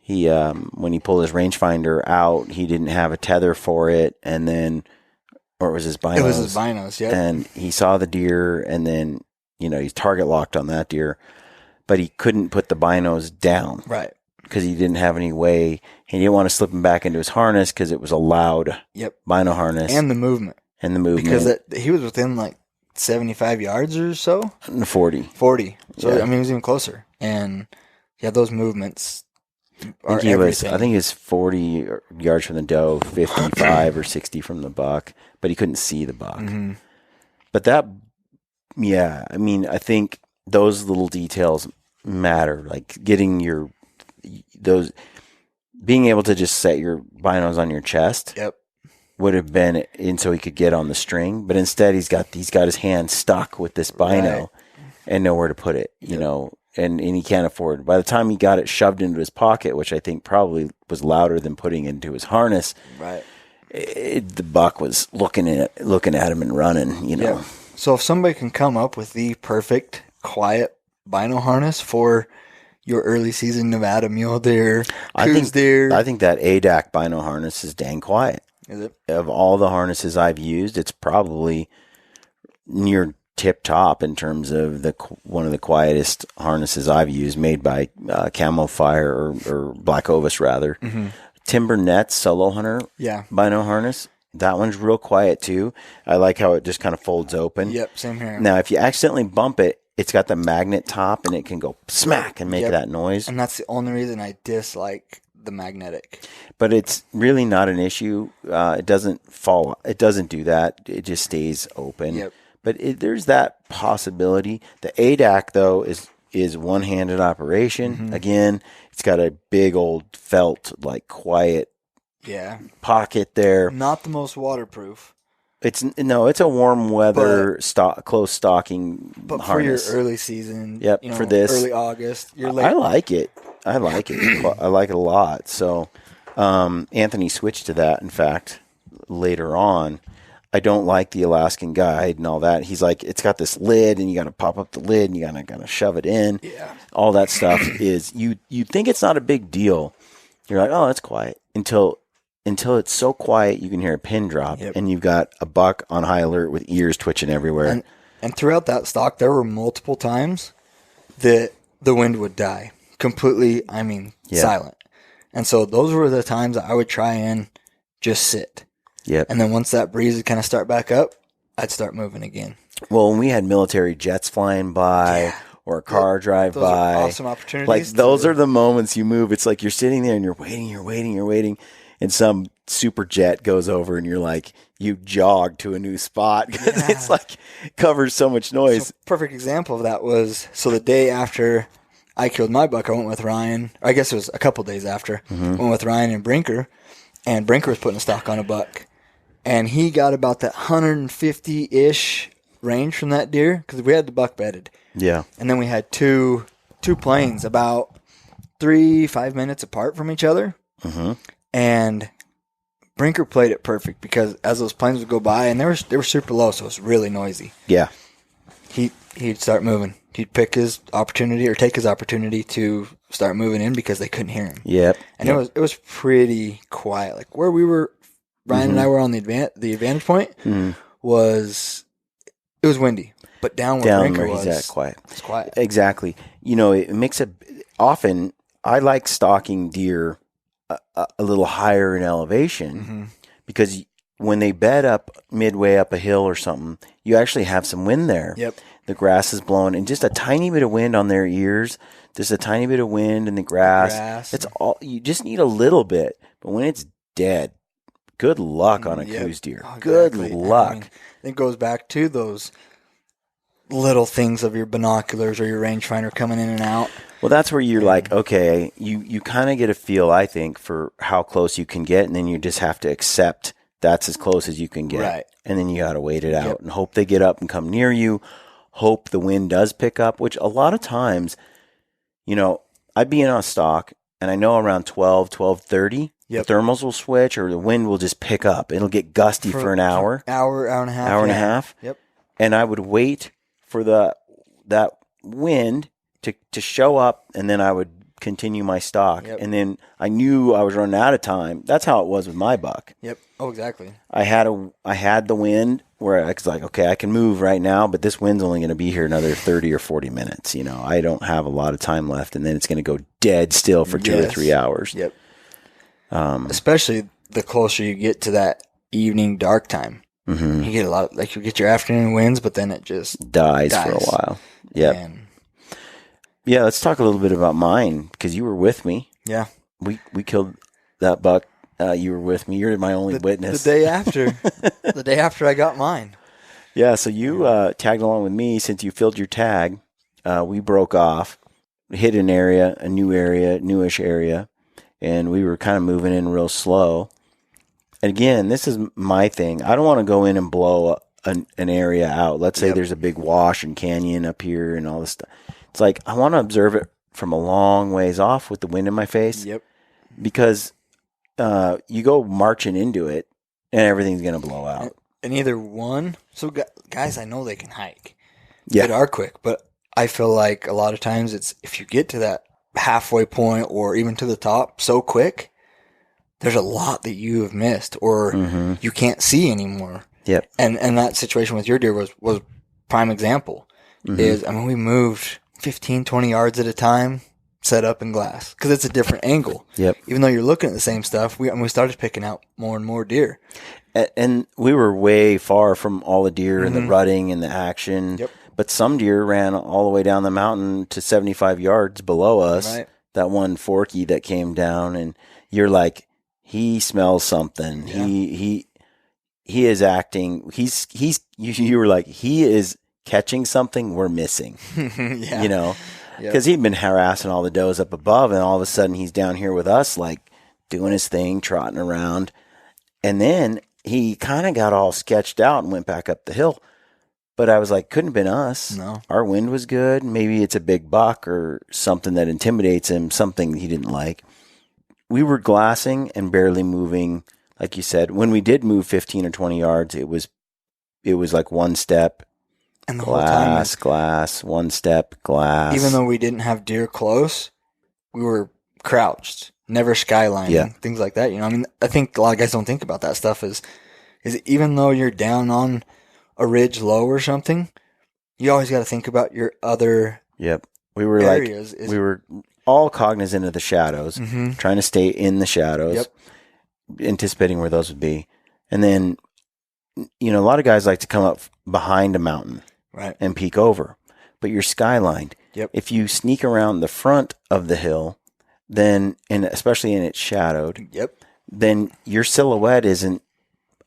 when he pulled his rangefinder out, he didn't have a tether for it, and then, or it was his binos. It was his binos, yeah. And he saw the deer, and then he's target locked on that deer, but he couldn't put the binos down, right? Because he didn't have any way. He didn't want to slip him back into his harness because it was a loud bino harness and the movement because he was within like 75 yards or so. 40. So I mean, he was even closer, and those movements. or I everything. think he was 40 yards from the doe, 55 or 60 from the buck, but he couldn't see the buck. Mm-hmm. But that, yeah, I mean, I think those little details matter. Like getting being able to just set your binos on your chest. Yep. Would have been, and so he could get on the string, but instead he's got his hand stuck with this bino Right. and nowhere to put it, you know, and he can't afford. By the time he got it shoved into his pocket, which I think probably was louder than putting it into his harness, Right. The buck was looking at him and running, you know. Yeah. So if somebody can come up with the perfect quiet bino harness for your early season Nevada mule deer, coos deer, I think that ADAC bino harness is dang quiet. is it? Of all the harnesses I've used, it's probably near tip top in terms of one of the quietest harnesses I've used, made by Camo Fire or Black Ovis rather. Mm-hmm. Timber Nets Solo Hunter bino harness. That one's real quiet too. I like how it just kind of folds open. Yep, same here. Now, if you accidentally bump it, it's got the magnet top and it can go smack and make that noise. And that's the only reason I dislike the magnetic. But it's really not an issue. It doesn't fall. It doesn't do that. It just stays open. Yep. But there's that possibility. The ADAC, though, is one-handed operation. Mm-hmm. Again, it's got a big old felt, like quiet pocket there. Not the most waterproof. It's a warm weather close stocking but harness. For your early season, Yep, for this early August, you're late. I like it. I like it a lot. So Anthony switched to that. In fact, later on, I don't like the Alaskan Guide and all that. He's like, it's got this lid, and you got to pop up the lid, and you got to kind of shove it in. Yeah, all that stuff is you think it's not a big deal. You're like, oh, that's quiet until it's so quiet you can hear a pin drop, and you've got a buck on high alert with ears twitching everywhere. And throughout that stock, there were multiple times that the wind would die completely. I mean, silent. And so those were the times that I would try and just sit. Yep. And then once that breeze would kind of start back up, I'd start moving again. Well, when we had military jets flying by or a car drive those by, are awesome opportunities. Like those are the moments you move. It's like you're sitting there and you're waiting, and some super jet goes over and you're like, you jog to a new spot because it's like covers so much noise. So perfect example of that was, the day after I killed my buck, I went with Ryan. I guess it was a couple days after. Mm-hmm. Went with Ryan and Brinker, and Brinker was putting a stock on a buck. And he got about that 150-ish range from that deer because we had the buck bedded. Yeah. And then we had two planes about 3-5 minutes apart from each other. Mm-hmm. And Brinker played it perfect because as those planes would go by, and they were super low, so it was really noisy. Yeah. He'd start moving. He'd pick his opportunity or take his opportunity to start moving in because they couldn't hear him. Yep. And it was pretty quiet. Like where we were, Ryan and I were on the advantage point was windy, but down where Brinker was, he's at, quiet. It's quiet. Exactly. You know, it makes often I like stalking deer a little higher in elevation because when they bed up midway up a hill or something, you actually have some wind there. Yep. The grass is blowing, and just a tiny bit of wind on their ears. Just a tiny bit of wind in the grass. It's all you just need a little bit. But when it's dead, good luck on a coos deer. Oh, good exactly. luck. I mean, it goes back to those little things of your binoculars or your rangefinder coming in and out. Well, that's where you're like, okay, you kind of get a feel, I think, for how close you can get, and then you just have to accept that's as close as you can get. Right. And then you got to wait it out and hope they get up and come near you, hope the wind does pick up, which a lot of times, you know, I'd be in on a stalk, and I know around 12:30, the thermals will switch or the wind will just pick up. It'll get gusty for an hour. Hour and a half. Yep. And I would wait for that wind to show up, and then I would continue my stalk. Yep. And then I knew I was running out of time. That's how it was with my buck. Yep. Oh, exactly. I had the wind where I was like, okay, I can move right now, but this wind's only going to be here another 30 or 40 minutes. You know, I don't have a lot of time left, and then it's going to go dead still for 2 or 3 hours. Yep. Especially the closer you get to that evening dark time. Mm-hmm. You get you get your afternoon winds, but then it just dies for a while. Yeah. Yeah, let's talk a little bit about mine because you were with me. Yeah. We killed that buck. You were with me. You're my only witness. The day after. The day after I got mine. Yeah, so you tagged along with me since you filled your tag. We broke off, hit an area, a newish area, and we were kind of moving in real slow. And again, this is my thing. I don't want to go in and blow an area out. Let's say there's a big wash and canyon up here and all this stuff. It's like I want to observe it from a long ways off with the wind in my face. Yep. Because you go marching into it and everything's going to blow out. And either one. So guys, I know they can hike. Yeah. They are quick, but I feel like a lot of times it's if you get to that halfway point or even to the top so quick, there's a lot that you have missed or you can't see anymore. Yep. And that situation with your deer was prime example. Is we moved 15, 20 yards at a time, set up in glass because it's a different angle. Yep. Even though you're looking at the same stuff, we started picking out more and more deer. And we were way far from all the deer and the rutting and the action. Yep. But some deer ran all the way down the mountain to 75 yards below us. Right. That one forky that came down, and you're like, he smells something. Yeah. He is acting. You were like, he is catching something we're missing. Yeah. You know, because he'd been harassing all the does up above, and all of a sudden he's down here with us, like doing his thing, trotting around, and then he kind of got all sketched out and went back up the hill. But I was like, couldn't have been us. No. Our wind was good. Maybe it's a big buck or something that intimidates him, something he didn't like. We were glassing and barely moving, like you said. When we did move 15 or 20 yards, it was like one step, And the whole time, glass, one step, glass. even though we didn't have deer close, we were crouched, never skylining, things like that. You know, I mean, I think a lot of guys don't think about that stuff. Is even though you're down on a ridge low or something, you always got to think about your other we were areas. we were all cognizant of the shadows, trying to stay in the shadows, anticipating where those would be. And then, you know, a lot of guys like to come up behind a mountain and peek over, but you're skylined. If you sneak around the front of the hill, then, and especially in it's shadowed, then your silhouette isn't,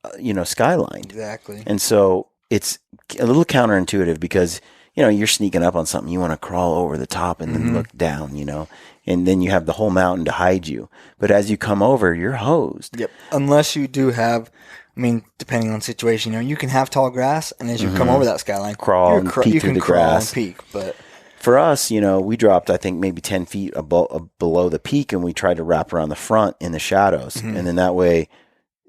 skylined. Exactly. And so it's a little counterintuitive because, you know, you're sneaking up on something. You want to crawl over the top and then look down, you know, and then you have the whole mountain to hide you. But as you come over, you're hosed. Unless you do have, I mean, depending on the situation, you know, you can have tall grass, and as you come over that skyline, crawl and peek through the grass. And peek, but for us, you know, we dropped, I think, maybe 10 feet below the peak, and we tried to wrap around the front in the shadows. And then that way,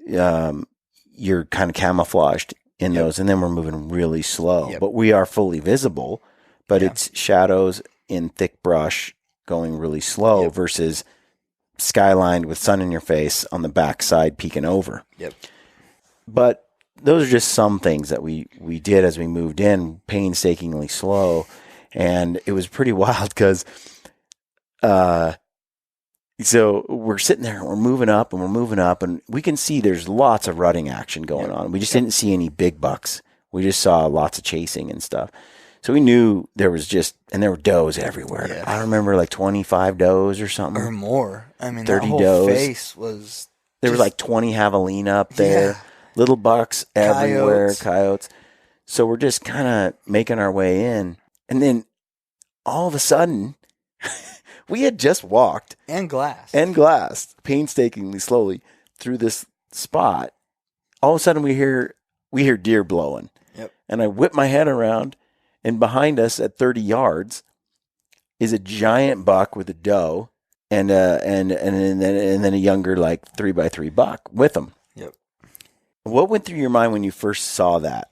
you're kind of camouflaged in those, and then we're moving really slow. But we are fully visible, but it's shadows in thick brush going really slow versus skylined with sun in your face on the backside peeking over. But those are just some things that we did as we moved in, painstakingly slow. And it was pretty wild because so we're sitting there and we're moving up and we can see there's lots of rutting action going on. We just didn't see any big bucks. We just saw lots of chasing and stuff. So we knew there were does everywhere. I remember like 25 does or something. or more. I mean, 30 that whole does. face was. There was like 20 javelina up there, little bucks everywhere, coyotes. So we're just kind of making our way in. And then all of a sudden, we had just walked and glassed painstakingly slowly through this spot. All of a sudden, we hear deer blowing. And I whip my head around, and behind us at 30 yards is a giant buck with a doe, and then a younger like 3x3 buck with him. What went through your mind when you first saw that?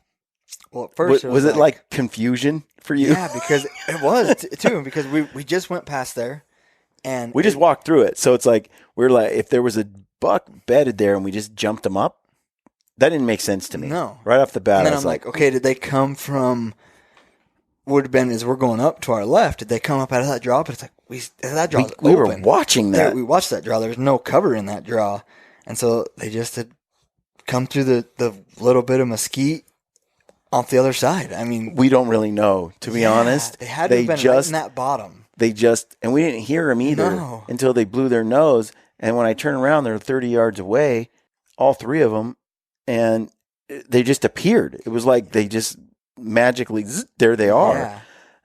Well, at first was it like confusion for you? Yeah, because it was too. Because we just went past there, and we just walked through it. So it's like we're like, if there was a buck bedded there and we just jumped him up, that didn't make sense to me. No, right off the bat, and then I was like, okay, did they come from? Would have been as we're going up to our left. Did they come up out of that draw? But it's like that draw. We were watching that. Yeah, we watched that draw. There was no cover in that draw, and so they just had come through the little bit of mesquite off the other side. I mean, we don't really know, to be honest. They had to have been right in that bottom. And we didn't hear them either until they blew their nose. And when I turn around, they're 30 yards away, all three of them, and they just appeared. It was like they just magically, there they are. Yeah.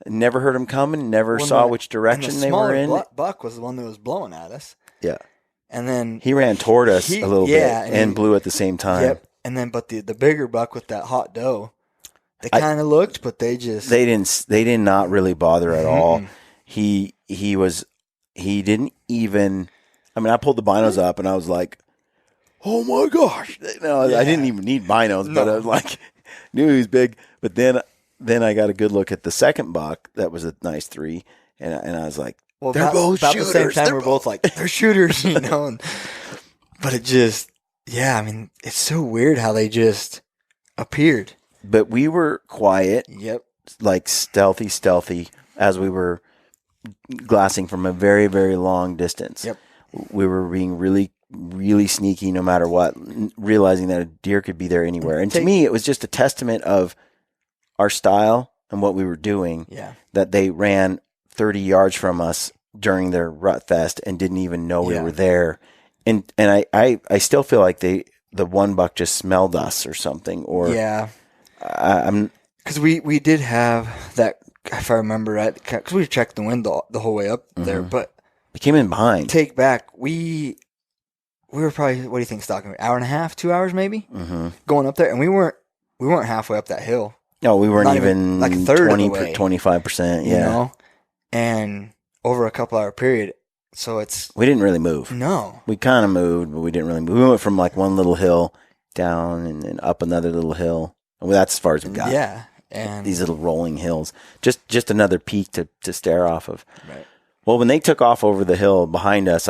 Never heard them coming, never Well, saw which direction they were in. Buck was the one that was blowing at us. Yeah. And then he ran toward us a little bit and blew at the same time. Yep. And then, but the bigger buck with that hot doe, they kind of looked, but they did not really bother at all. He didn't even, I mean, I pulled the binos up and I was like, oh my gosh. No, I didn't even need binos, but I was like, knew he was big. But then I got a good look at the second buck. That was a nice 3. And I was like, well, they're both about shooters. The same time, we're both like, they're shooters, you know. But it just, I mean, it's so weird how they just appeared. But we were quiet. Yep. Like stealthy as we were glassing from a very, very long distance. Yep. We were being really, really sneaky no matter what, realizing that a deer could be there anywhere. And to me, it was just a testament of our style and what we were doing. Yeah. That they ran 30 yards from us during their rut fest and didn't even know we were there. And I still feel like the one buck just smelled us or something. Or I'm because we did have that, if I remember right, because we checked the wind the whole way up there, but we came in behind. Take back, we were probably, what do you think, Stalking? Hour and a half, 2 hours maybe, going up there, and we weren't halfway up that hill. No, we weren't even like a third 20, of the way, 25%. Yeah, you know? And over a couple hour period, so we didn't really move. No, we kind of moved, but we didn't really move. We went from like one little hill down and then up another little hill, and that's as far as we got. Yeah, and these little rolling hills, just another peak to stare off of. Right. Well, when they took off over the hill behind us,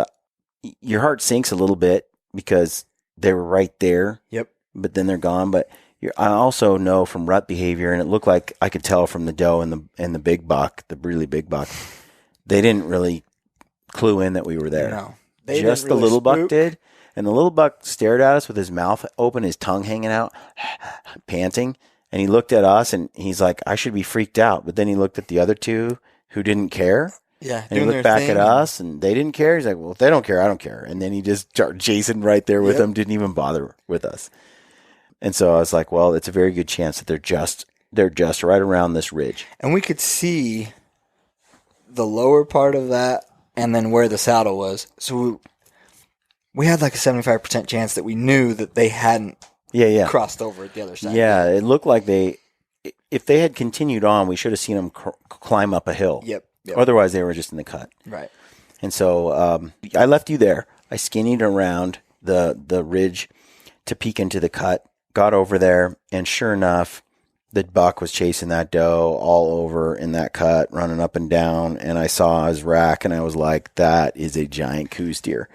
your heart sinks a little bit because they were right there. Yep. But then they're gone. But I also know from rut behavior, and it looked like I could tell from the doe and the big buck, the really big buck, they didn't really clue in that we were there. No, just the little buck did, and the little buck stared at us with his mouth open, his tongue hanging out, panting, and he looked at us, and he's like, "I should be freaked out," but then he looked at the other two who didn't care. Yeah, and he looked back at us, and they didn't care. He's like, "Well, if they don't care, I don't care." And then he just started chasing right there with them. Didn't even bother with us. And so I was like, "Well, it's a very good chance that they're just right around this ridge." And we could see the lower part of that, and then where the saddle was. So we had like a 75% chance that we knew that they hadn't crossed over at the other side. Yeah, it looked like if they had continued on, we should have seen them climb up a hill. Yep. Otherwise, they were just in the cut. Right. And so I left you there. I skinnied around the ridge to peek into the cut, got over there, and sure enough, the buck was chasing that doe all over in that cut, running up and down, and I saw his rack, and I was like, that is a giant coos deer.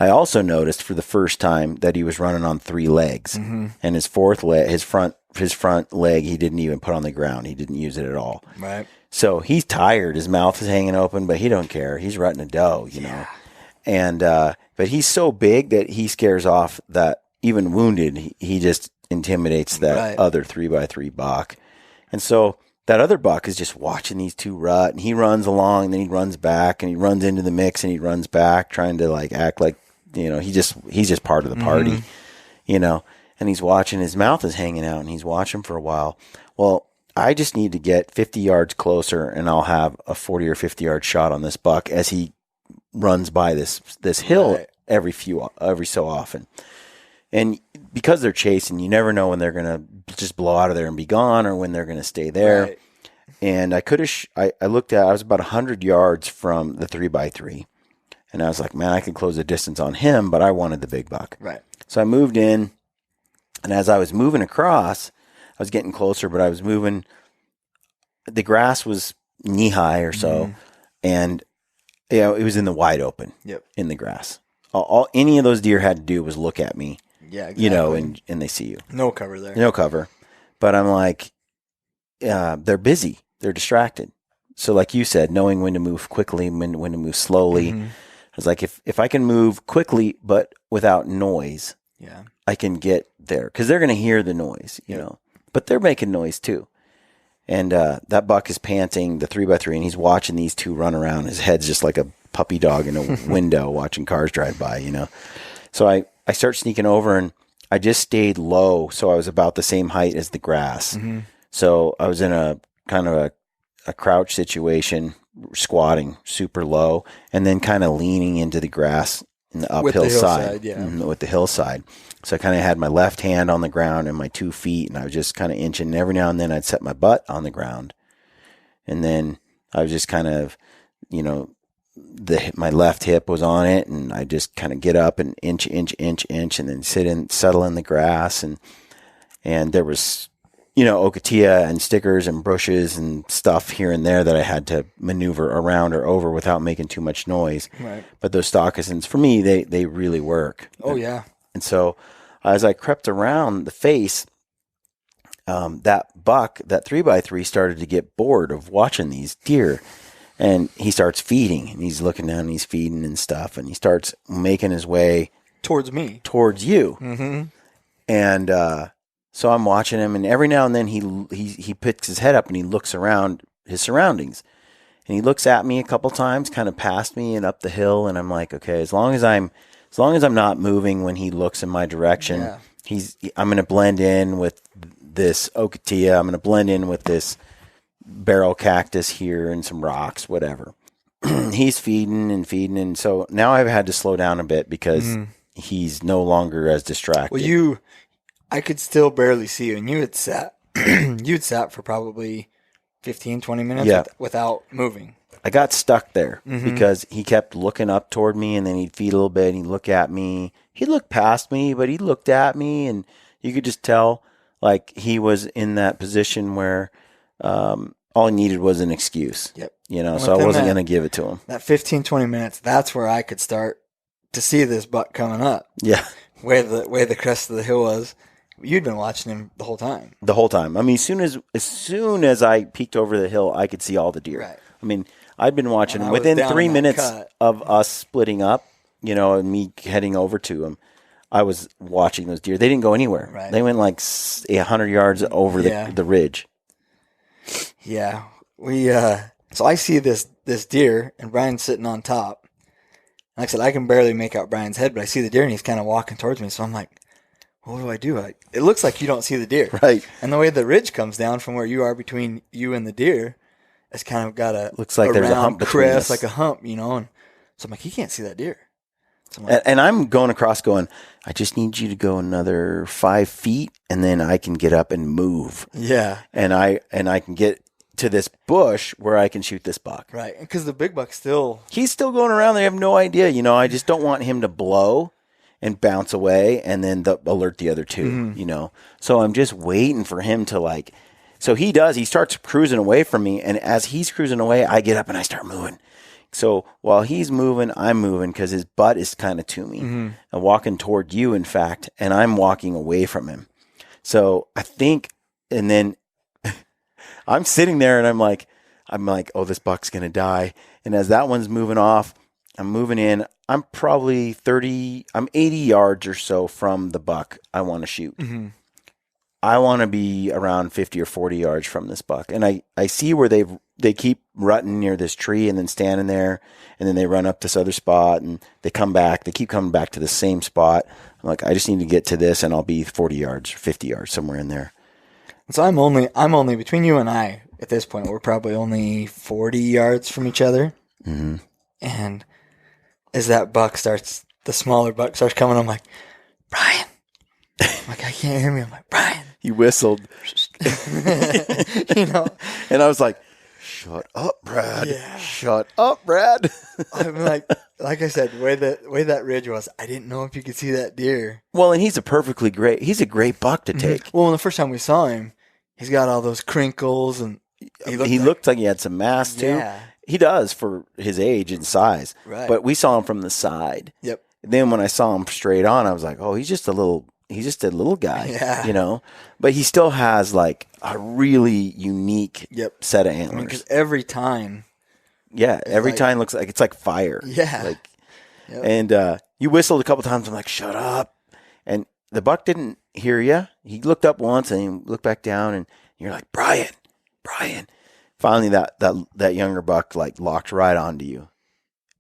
I also noticed for the first time that he was running on 3 legs, and his fourth leg, his front leg, he didn't even put on the ground. He didn't use it at all. Right. So he's tired. His mouth is hanging open, but he don't care. He's rutting a doe, you know. And but he's so big that he scares off that even wounded, he just intimidates that other 3x3 buck. And so that other buck is just watching these two rut, and he runs along, and then he runs back, and he runs into the mix, and he runs back, trying to like act like, you know, he's just part of the party, you know. And he's watching. His mouth is hanging out, and he's watching for a while. Well, I just need to get 50 yards closer, and I'll have a 40 or 50 yard shot on this buck as he runs by this hill every so often. And because they're chasing, you never know when they're going to just blow out of there and be gone, or when they're going to stay there. Right. And I could have, I looked at, I was about 100 yards from the 3x3, and I was like, man, I can close the distance on him, but I wanted the big buck. Right. So I moved in, and as I was moving across, I was getting closer, but I was moving. The grass was knee high or so, and it was in the wide open. Yep. In the grass. All any of those deer had to do was look at me. Yeah, exactly. You know, and they see you. No cover there. No cover. But I'm like, they're busy. They're distracted. So like you said, knowing when to move quickly, when to move slowly. I was like, if I can move quickly but without noise, I can get there. Because they're going to hear the noise, you know. But they're making noise too. And that buck is panting, the 3x3, and he's watching these two run around. His head's just like a puppy dog in a window watching cars drive by, you know. So I start sneaking over, and I just stayed low, so I was about the same height as the grass. Mm-hmm. So I was in a kind of a crouch situation, squatting super low, and then kind of leaning into the grass in the uphill side. Yeah. With the hillside. So I kind of had my left hand on the ground and my 2 feet, and I was just kind of inching. And every now and then I'd set my butt on the ground. And then I was just kind of, you know, my left hip was on it, and I just kind of get up and inch, and then settle in the grass. And there was, you know, ocotillo and stickers and bushes and stuff here and there that I had to maneuver around or over without making too much noise. Right. But those stockisms, for me, they really work. Oh, yeah. And so as I crept around the face, that buck, that 3x3, started to get bored of watching these deer. And he starts feeding, and he's looking down and he's feeding and stuff. And he starts making his way towards me, towards you. Mm-hmm. And so I'm watching him, and every now and then he picks his head up and he looks around his surroundings. And he looks at me a couple times, kind of past me and up the hill. And I'm like, okay, as long as I'm not moving when he looks in my direction, I'm going to blend in with this ocotillo. I'm going to blend in with this barrel cactus here and some rocks, whatever. He's feeding. And so now I've had to slow down a bit because he's no longer as distracted. Well, I could still barely see you, and you had sat, for probably 15, 20 minutes without moving. I got stuck there because he kept looking up toward me, and then he'd feed a little bit, and he'd look at me. He'd look past me, but he looked at me, and you could just tell like he was in that position where all he needed was an excuse. Yep. You know, so I wasn't going to give it to him. That 15, 20 minutes, that's where I could start to see this buck coming up. Yeah. Way the crest of the hill was. You'd been watching him the whole time. The whole time. I mean, as soon as I peeked over the hill, I could see all the deer. Right. I mean, I'd been watching him within 3 minutes of us splitting up, you know, and me heading over to him. I was watching those deer. They didn't go anywhere. Right. They went like 100 yards over the ridge. Yeah. So I see this deer, and Brian's sitting on top. Like I said, I can barely make out Brian's head, but I see the deer, and he's kind of walking towards me. So I'm like, what do I do? It looks like you don't see the deer. Right. And the way the ridge comes down from where you are between you and the deer, it's kind of got looks like there's a hump between crest, us. like a hump, you know. And so I'm like, he can't see that deer. So and I'm going across going, I just need you to go another 5 feet, and then I can get up and move. Yeah. And I can get to this bush where I can shoot this buck. Right. Because the big buck's he's still going around there. I have no idea. You know, I just don't want him to blow and bounce away and then alert the other two, you know. So I'm just waiting for him to so he does. He starts cruising away from me, and as he's cruising away, I get up and I start moving. So while he's moving, I'm moving because his butt is kind of to me and walking toward you, in fact, and I'm walking away from him. So I think, and then I'm sitting there and I'm like, oh, this buck's going to die. And as that one's moving off, I'm moving in. I'm probably 80 yards or so from the buck I want to shoot. Mm-hmm. I want to be around 50 or 40 yards from this buck. And I see where they keep rutting near this tree and then standing there, and then they run up this other spot and they come back. They keep coming back to the same spot. I'm like, I just need to get to this and I'll be 40 yards or 50 yards, somewhere in there. So I'm only between you and I at this point, we're probably only 40 yards from each other. Mm-hmm. And as that the smaller buck starts coming, I'm like, Brian. I'm like, I can't hear me. I'm like, Brian. He whistled. You know? And I was like, shut up, Brad. Yeah. Shut up, Brad. I'm like I said, the way that ridge was, I didn't know if you could see that deer. Well, and he's a great buck to take. Mm-hmm. Well, the first time we saw him, he's got all those crinkles, and he looked like he had some mass too. Yeah. He does for his age and size. Right. But we saw him from the side. Yep. And then when I saw him straight on, I was like, oh, he's just a little guy. Yeah. You know? But he still has like a really unique set of antlers. Because every time. Yeah. Every time looks like it's like fire. Yeah. And you whistled a couple times. I'm like, shut up. And the buck didn't hear you. He looked up once and he looked back down, and you're like, Brian. Finally, that younger buck like locked right onto you,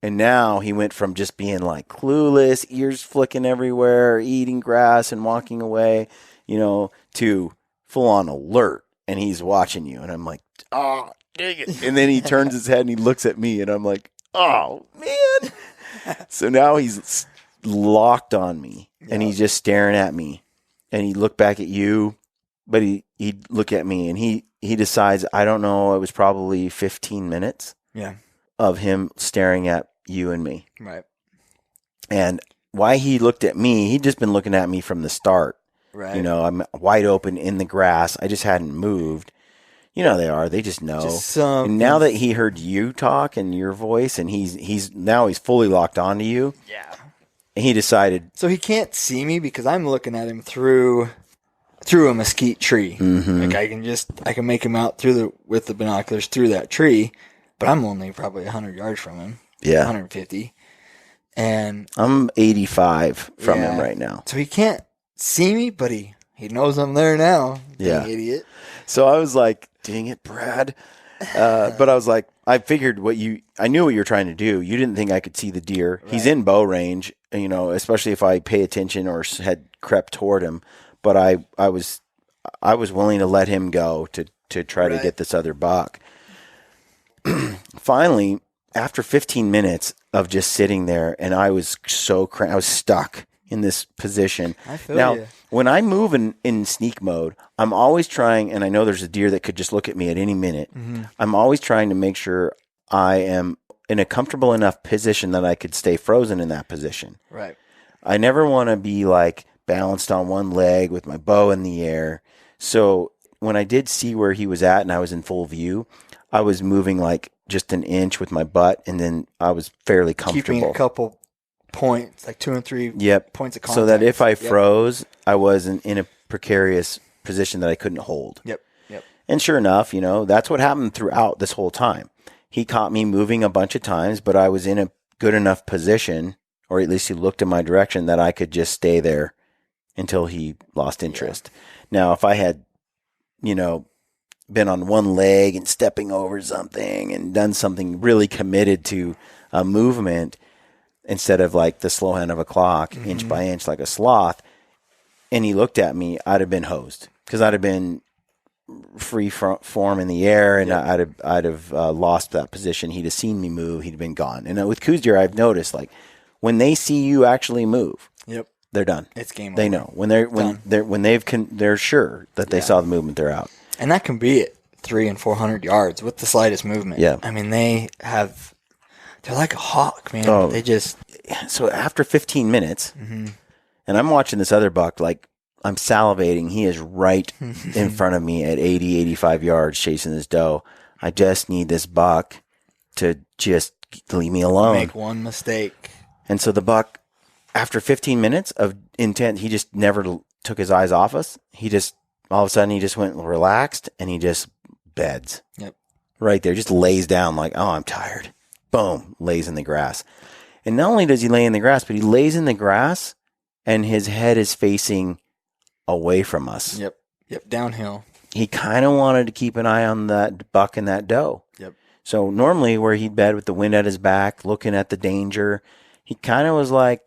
And now he went from just being like clueless, ears flicking everywhere, eating grass and walking away, to full on alert. And he's watching you. And I'm like, oh, dang it. And then he turns his head and he looks at me. And I'm like, oh, man. So now he's locked on me. Yeah. And he's just staring at me. And he looked back at you. But he'd look at me. And he decides, I don't know, it was probably 15 minutes. Yeah. Of him staring at you and me. Right. And why he looked at me, he'd just been looking at me from the start. Right. I'm wide open in the grass. I just hadn't moved. They are. They just know. And now that he heard you talk and your voice, and he's fully locked onto you. Yeah. And he decided. So he can't see me because I'm looking at him through a mesquite tree. Mm-hmm. Like I can make him out with the binoculars through that tree. But I'm only probably 100 yards from him. Yeah. 150. And I'm 85 from him right now. So he can't see me, but he knows I'm there now. Yeah. Dang idiot. So I was like, dang it, Brad. But I was like, I figured I knew what you were trying to do. You didn't think I could see the deer. Right. He's in bow range, especially if I pay attention or had crept toward him. But I was willing to let him go to try to get this other buck. Finally, after 15 minutes of just sitting there, and I was I was stuck in this position. I feel you. When I move in sneak mode, I'm always trying, and I know there's a deer that could just look at me at any minute. Mm-hmm. I'm always trying to make sure I am in a comfortable enough position that I could stay frozen in that position. Right. I never want to be like balanced on one leg with my bow in the air. So when I did see where he was at and I was in full view, I was moving like just an inch with my butt, and then I was fairly comfortable. Keeping a couple points, like 2 and 3 points of contact. So that if I froze, I wasn't in a precarious position that I couldn't hold. Yep. And sure enough, that's what happened throughout this whole time. He caught me moving a bunch of times, but I was in a good enough position, or at least he looked in my direction, that I could just stay there until he lost interest. Yeah. Now, if I had, been on one leg and stepping over something and done something really committed to a movement instead of like the slow hand of a clock, mm-hmm. inch by inch like a sloth, and he looked at me, I'd have been hosed because I'd have been free form in the air, and I'd have lost that position. He'd have seen me move, he'd have been gone. And with coos deer, I've noticed like when they see you actually move, they're done. It's game over. They know they're sure that they saw the movement, they're out. And that can be at 300 and 400 yards with the slightest movement. Yeah. I mean, they're like a hawk, man. Oh. They just. So after 15 minutes, mm-hmm. and I'm watching this other buck, like I'm salivating. He is right in front of me at 80, 85 yards chasing this doe. I just need this buck to just leave me alone. Make one mistake. And so the buck, after 15 minutes of intent, he just never took his eyes off us. All of a sudden, he just went relaxed, and he just beds. Yep. Right there. Just lays down like, oh, I'm tired. Boom. Lays in the grass. And not only does he lay in the grass, but he lays in the grass, and his head is facing away from us. Yep. Downhill. He kind of wanted to keep an eye on that buck and that doe. Yep. So normally where he'd bed with the wind at his back, looking at the danger, he kind of was like,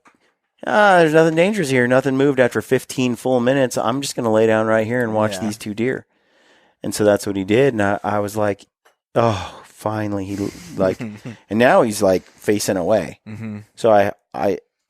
there's nothing dangerous here. Nothing moved after 15 full minutes. I'm just going to lay down right here and watch these two deer. And so that's what he did. And I was like, oh, finally. He like, and now he's like facing away. Mm-hmm. So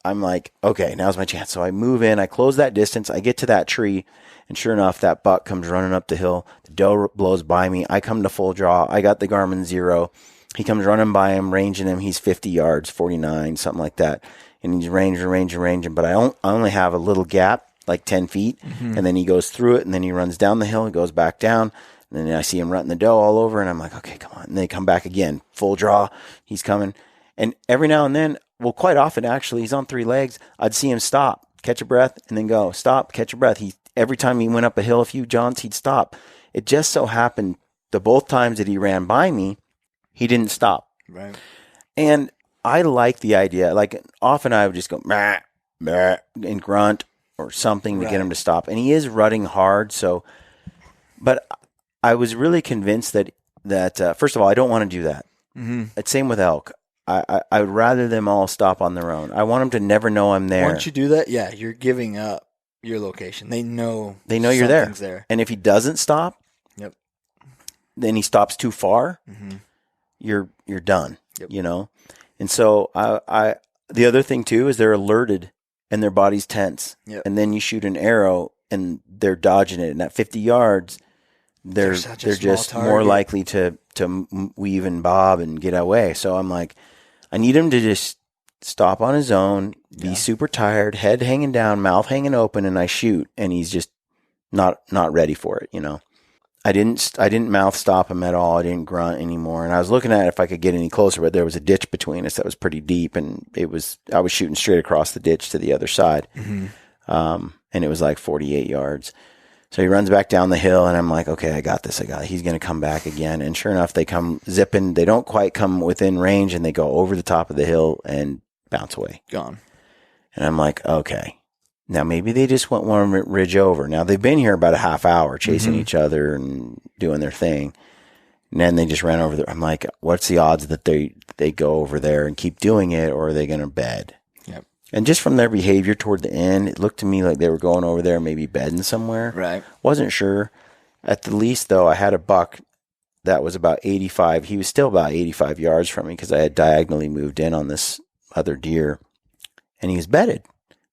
I'm like, okay, now's my chance. So I move in, I close that distance, I get to that tree, and sure enough, that buck comes running up the hill. The doe blows by me. I come to full draw. I got the Garmin 0. He comes running by him, ranging him. He's 50 yards, 49, something like that. And he's ranging. But I only have a little gap, like 10 feet. Mm-hmm. And then he goes through it, and then he runs down the hill and goes back down. And then I see him rutting the doe all over, and I'm like, okay, come on. And they come back again, full draw. He's coming. And every now and then, well, quite often, actually, he's on 3 legs. I'd see him stop, catch a breath, and then go. Stop, catch a breath. Every time he went up a hill a few jaunts, he'd stop. It just so happened the both times that he ran by me, he didn't stop. Right. And I like the idea. Like, often I would just go, meh, meh, and grunt or something to get him to stop. And he is rutting hard, so. But I was really convinced that first of all, I don't want to do that. Mm-hmm. It's same with elk. I would rather them all stop on their own. I want them to never know I'm there. Once you do that, yeah, you're giving up your location. They know you're there. And if he doesn't stop, yep, then he stops too far, you're done. Yep. You know? And so I the other thing too is they're alerted and their body's tense. Yep. And then you shoot an arrow and they're dodging it, and at 50 yards they're just more likely to weave and bob and get away. So I'm like, I need him to just stop on his own, be super tired, head hanging down, mouth hanging open, and I shoot, and he's just not ready for it, you know. I didn't mouth stop him at all. I didn't grunt anymore, and I was looking at if I could get any closer, but there was a ditch between us that was pretty deep, and I was shooting straight across the ditch to the other side, and it was like 48 yards. So he runs back down the hill, and I'm like, okay, I got this. He's going to come back again. And sure enough, they come zipping. They don't quite come within range, and they go over the top of the hill and bounce away. Gone. And I'm like, okay. Now maybe they just went one ridge over. Now they've been here about a half hour chasing each other and doing their thing. And then they just ran over there. I'm like, what's the odds that they go over there and keep doing it, or are they going to bed? Yep. And just from their behavior toward the end, it looked to me like they were going over there, maybe bedding somewhere. Right. Wasn't sure. At the least, though, I had a buck that was about 85. He was still about 85 yards from me because I had diagonally moved in on this other deer, and he was bedded.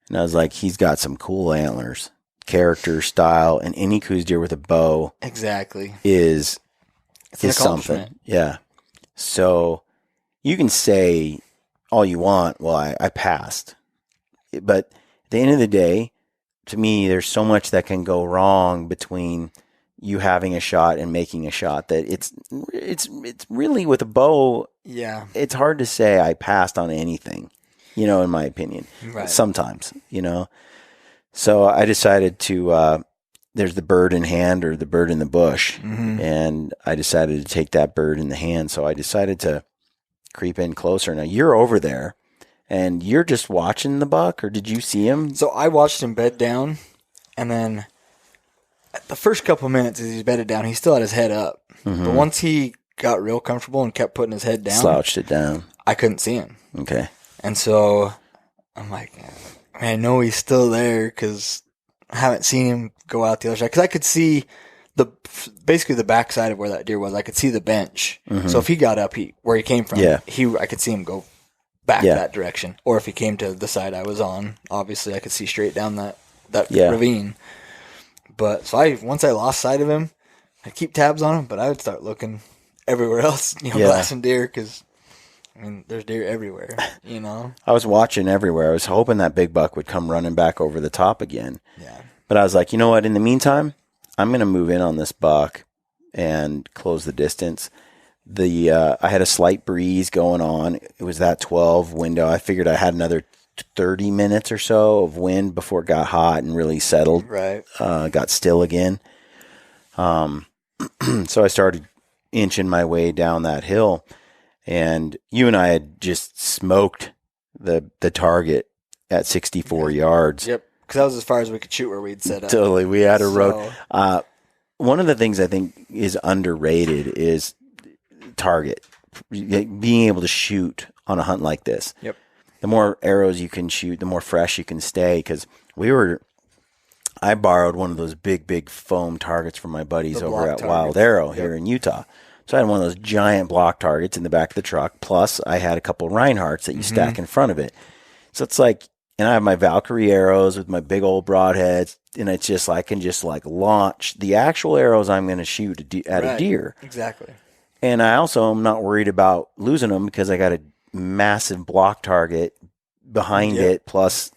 And I was like, he's got some cool antlers, character, style, and any coos deer with a bow exactly is something. Yeah. So you can say all you want, well, I passed. But at the end of the day, to me, there's so much that can go wrong between you having a shot and making a shot that it's really with a bow. Yeah. It's hard to say I passed on anything, you know, in my opinion, right. Sometimes, you know. So I decided to, there's the bird in hand or the bird in the bush. And I decided to take that bird in the hand. So I decided to creep in closer. Now you're over there. And you're just watching the buck, or did you see him? So I watched him bed down, and then the first couple minutes as he's bedded down, he still had his head up. But once he got real comfortable and kept putting his head down, slouched it down, I couldn't see him. Okay. And so I'm like, I know he's still there because I haven't seen him go out the other side. Because I could see basically the backside of where that deer was. I could see the bench. So if he got up where he came from, I could see him go back that direction. Or if he came to the side I was on, obviously I could see straight down that ravine. But so once I lost sight of him, I'd keep tabs on him, but I would start looking everywhere else, glassing deer, because I mean, there's deer everywhere, you know. I was watching everywhere. I was hoping that big buck would come running back over the top again. Yeah. But I was like, you know what? In the meantime, I'm going to move in on this buck and close the distance. I had a slight breeze going on. It was that 12 window. I figured I had another 30 minutes or so of wind before it got hot and really settled. Right. Got still again. So I started inching my way down that hill, and you and I had just smoked the target at 64 yards. Yep. Because that was as far as we could shoot where we'd set up. Totally. We had a road. One of the things I think is underrated is target, being able to shoot on a hunt like this. Yep. The more arrows you can shoot, the more fresh you can stay. Because I borrowed one of those big foam targets from my buddies over at Wild Arrow here in Utah. So I had one of those giant block targets in the back of the truck. Plus, I had a couple Reinhardts that you stack in front of it. So it's like, and I have my Valkyrie arrows with my big old broadheads, and it's just I can just launch the actual arrows I'm going to shoot at a deer. Exactly. And I also am not worried about losing them because I got a massive block target behind it, plus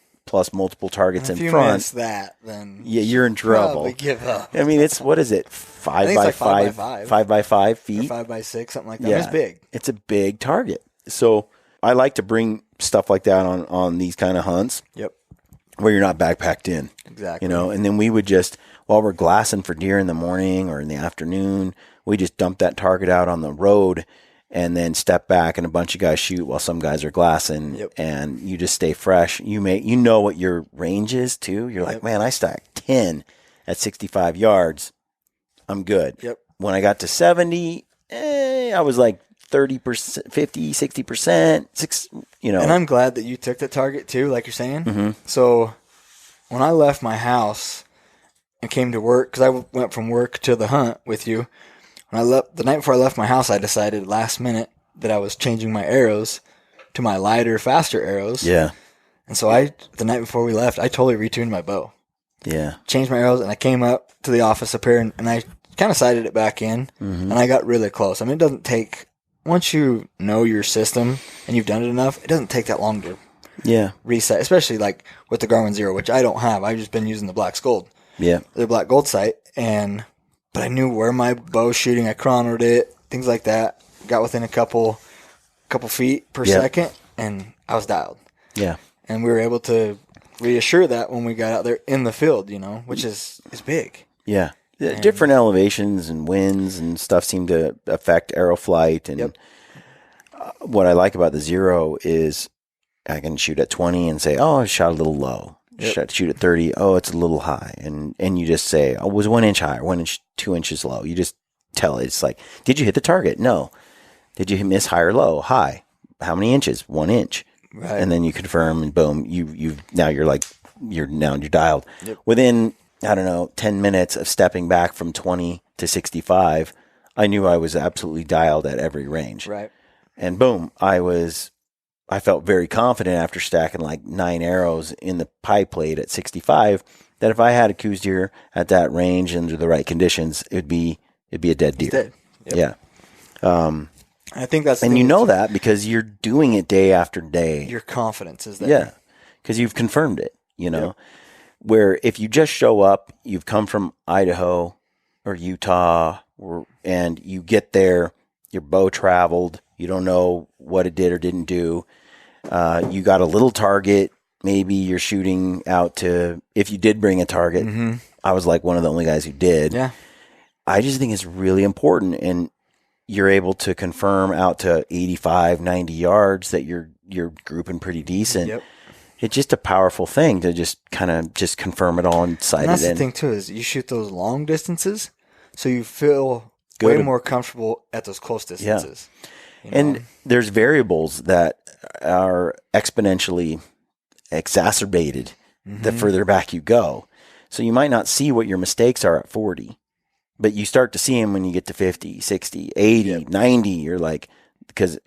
multiple targets in front. If you miss that, then you're in trouble. Probably give up. I mean, what is it? 5 by 5 5 by 5 feet, or 5 by 6, something like that. Yeah, it's big. It's a big target. So I like to bring stuff like that on these kind of hunts. Yep. Where you're not backpacked in. Exactly. And then we would just, while we're glassing for deer in the morning or in the afternoon, we just dump that target out on the road and then step back, and a bunch of guys shoot while some guys are glassing, and you just stay fresh. You know what your range is too. You're like, man, I stacked 10 at 65 yards. I'm good. Yep. When I got to 70, I was like 30%, 50, 60%, And I'm glad that you took the target too, like you're saying. Mm-hmm. So when I left my house and came to work, because I went from work to the hunt with you, when I left the night before I left my house, I decided last minute that I was changing my arrows to my lighter, faster arrows. Yeah. And so the night before we left, I totally retuned my bow. Yeah. Changed my arrows, and I came up to the office up here, and I kind of sighted it back in, and I got really close. I mean, it doesn't take, once you know your system and you've done it enough, it doesn't take that long to reset, especially like with the Garmin Zero, which I don't have. I've just been using the Black Gold. Yeah. The Black Gold sight, but I knew where my bow's shooting. I chronoed it, things like that. Got within a couple feet per second, and I was dialed. Yeah. And we were able to reassure that when we got out there in the field, which is big. Yeah. Different elevations and winds and stuff seem to affect arrow flight. And what I like about the Zero is I can shoot at 20 and say, oh, I shot a little low. Shoot at 30, oh, it's a little high. And you just say, oh, it was 1 inch higher, 1 inch, 2 inches low. You just tell it. It's like, did you hit the target? No. Did you miss high or low? High. How many inches? 1 inch. Right. And then you confirm, and boom, you're dialed. Yep. Within, I don't know, 10 minutes of stepping back from 20 to 65, I knew I was absolutely dialed at every range. Right. And boom, I felt very confident after stacking like 9 arrows in the pie plate at 65 that if I had a Coues deer at that range under the right conditions, it'd be a dead deer. Dead. Yep. Yeah. I think that's, and that because you're doing it day after day. Your confidence is there. Yeah, because you've confirmed it. Where if you just show up, you've come from Idaho or Utah, and you get there, your bow traveled, you don't know what it did or didn't do. You got a little target. Maybe you're shooting out to, if you did bring a target. Mm-hmm. I was like one of the only guys who did. Yeah. I just think it's really important, and you're able to confirm out to 85, 90 yards that you're grouping pretty decent. Yep. It's just a powerful thing to just kind of just confirm it all and sight it in. That's the thing too, is you shoot those long distances, so you feel way more comfortable at those close distances. Yeah. And there's variables that are exponentially exacerbated the further back you go. So you might not see what your mistakes are at 40. But you start to see them when you get to 50, 60, 80, 90. You're like, because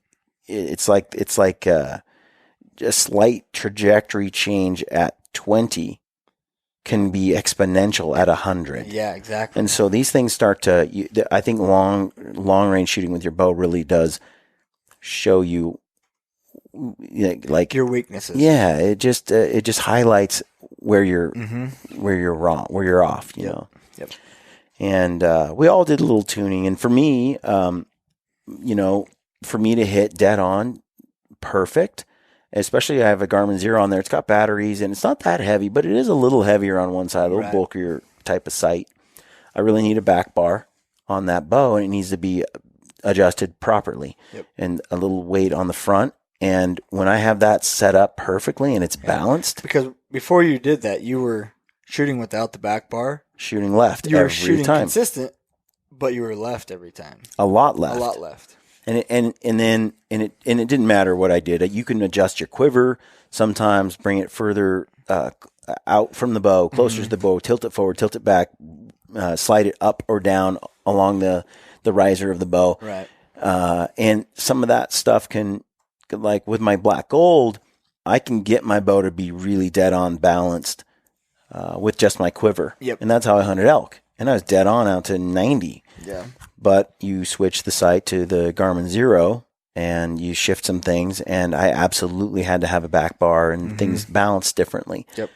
it's like a slight trajectory change at 20 can be exponential at 100. Yeah, exactly. And so these things start to, I think long range shooting with your bow really does show you like your weaknesses. Yeah, it just highlights where you're wrong, where you're off, you know. Yep. And we all did a little tuning. And for me, for me to hit dead on perfect, especially I have a Garmin Zero on there. It's got batteries, and it's not that heavy, but it is a little heavier on one side, a little bulkier type of sight. I really need a back bar on that bow, and it needs to be adjusted properly. Yep. And a little weight on the front. And when I have that set up perfectly and it's balanced. Because before you did that, you were shooting without the back bar. Shooting left you were every shooting time. Consistent, but you were left every time. A lot left. And it didn't matter what I did. You can adjust your quiver sometimes, bring it further out from the bow, closer to the bow, tilt it forward, tilt it back, slide it up or down along the riser of the bow. Right. And some of that stuff can, like with my Black Gold, I can get my bow to be really dead on balanced with just my quiver. Yep. And that's how I hunted elk. And I was dead on out to 90. Yeah. But you switch the sight to the Garmin Zero and you shift some things, and I absolutely had to have a back bar and things balanced differently. Yep.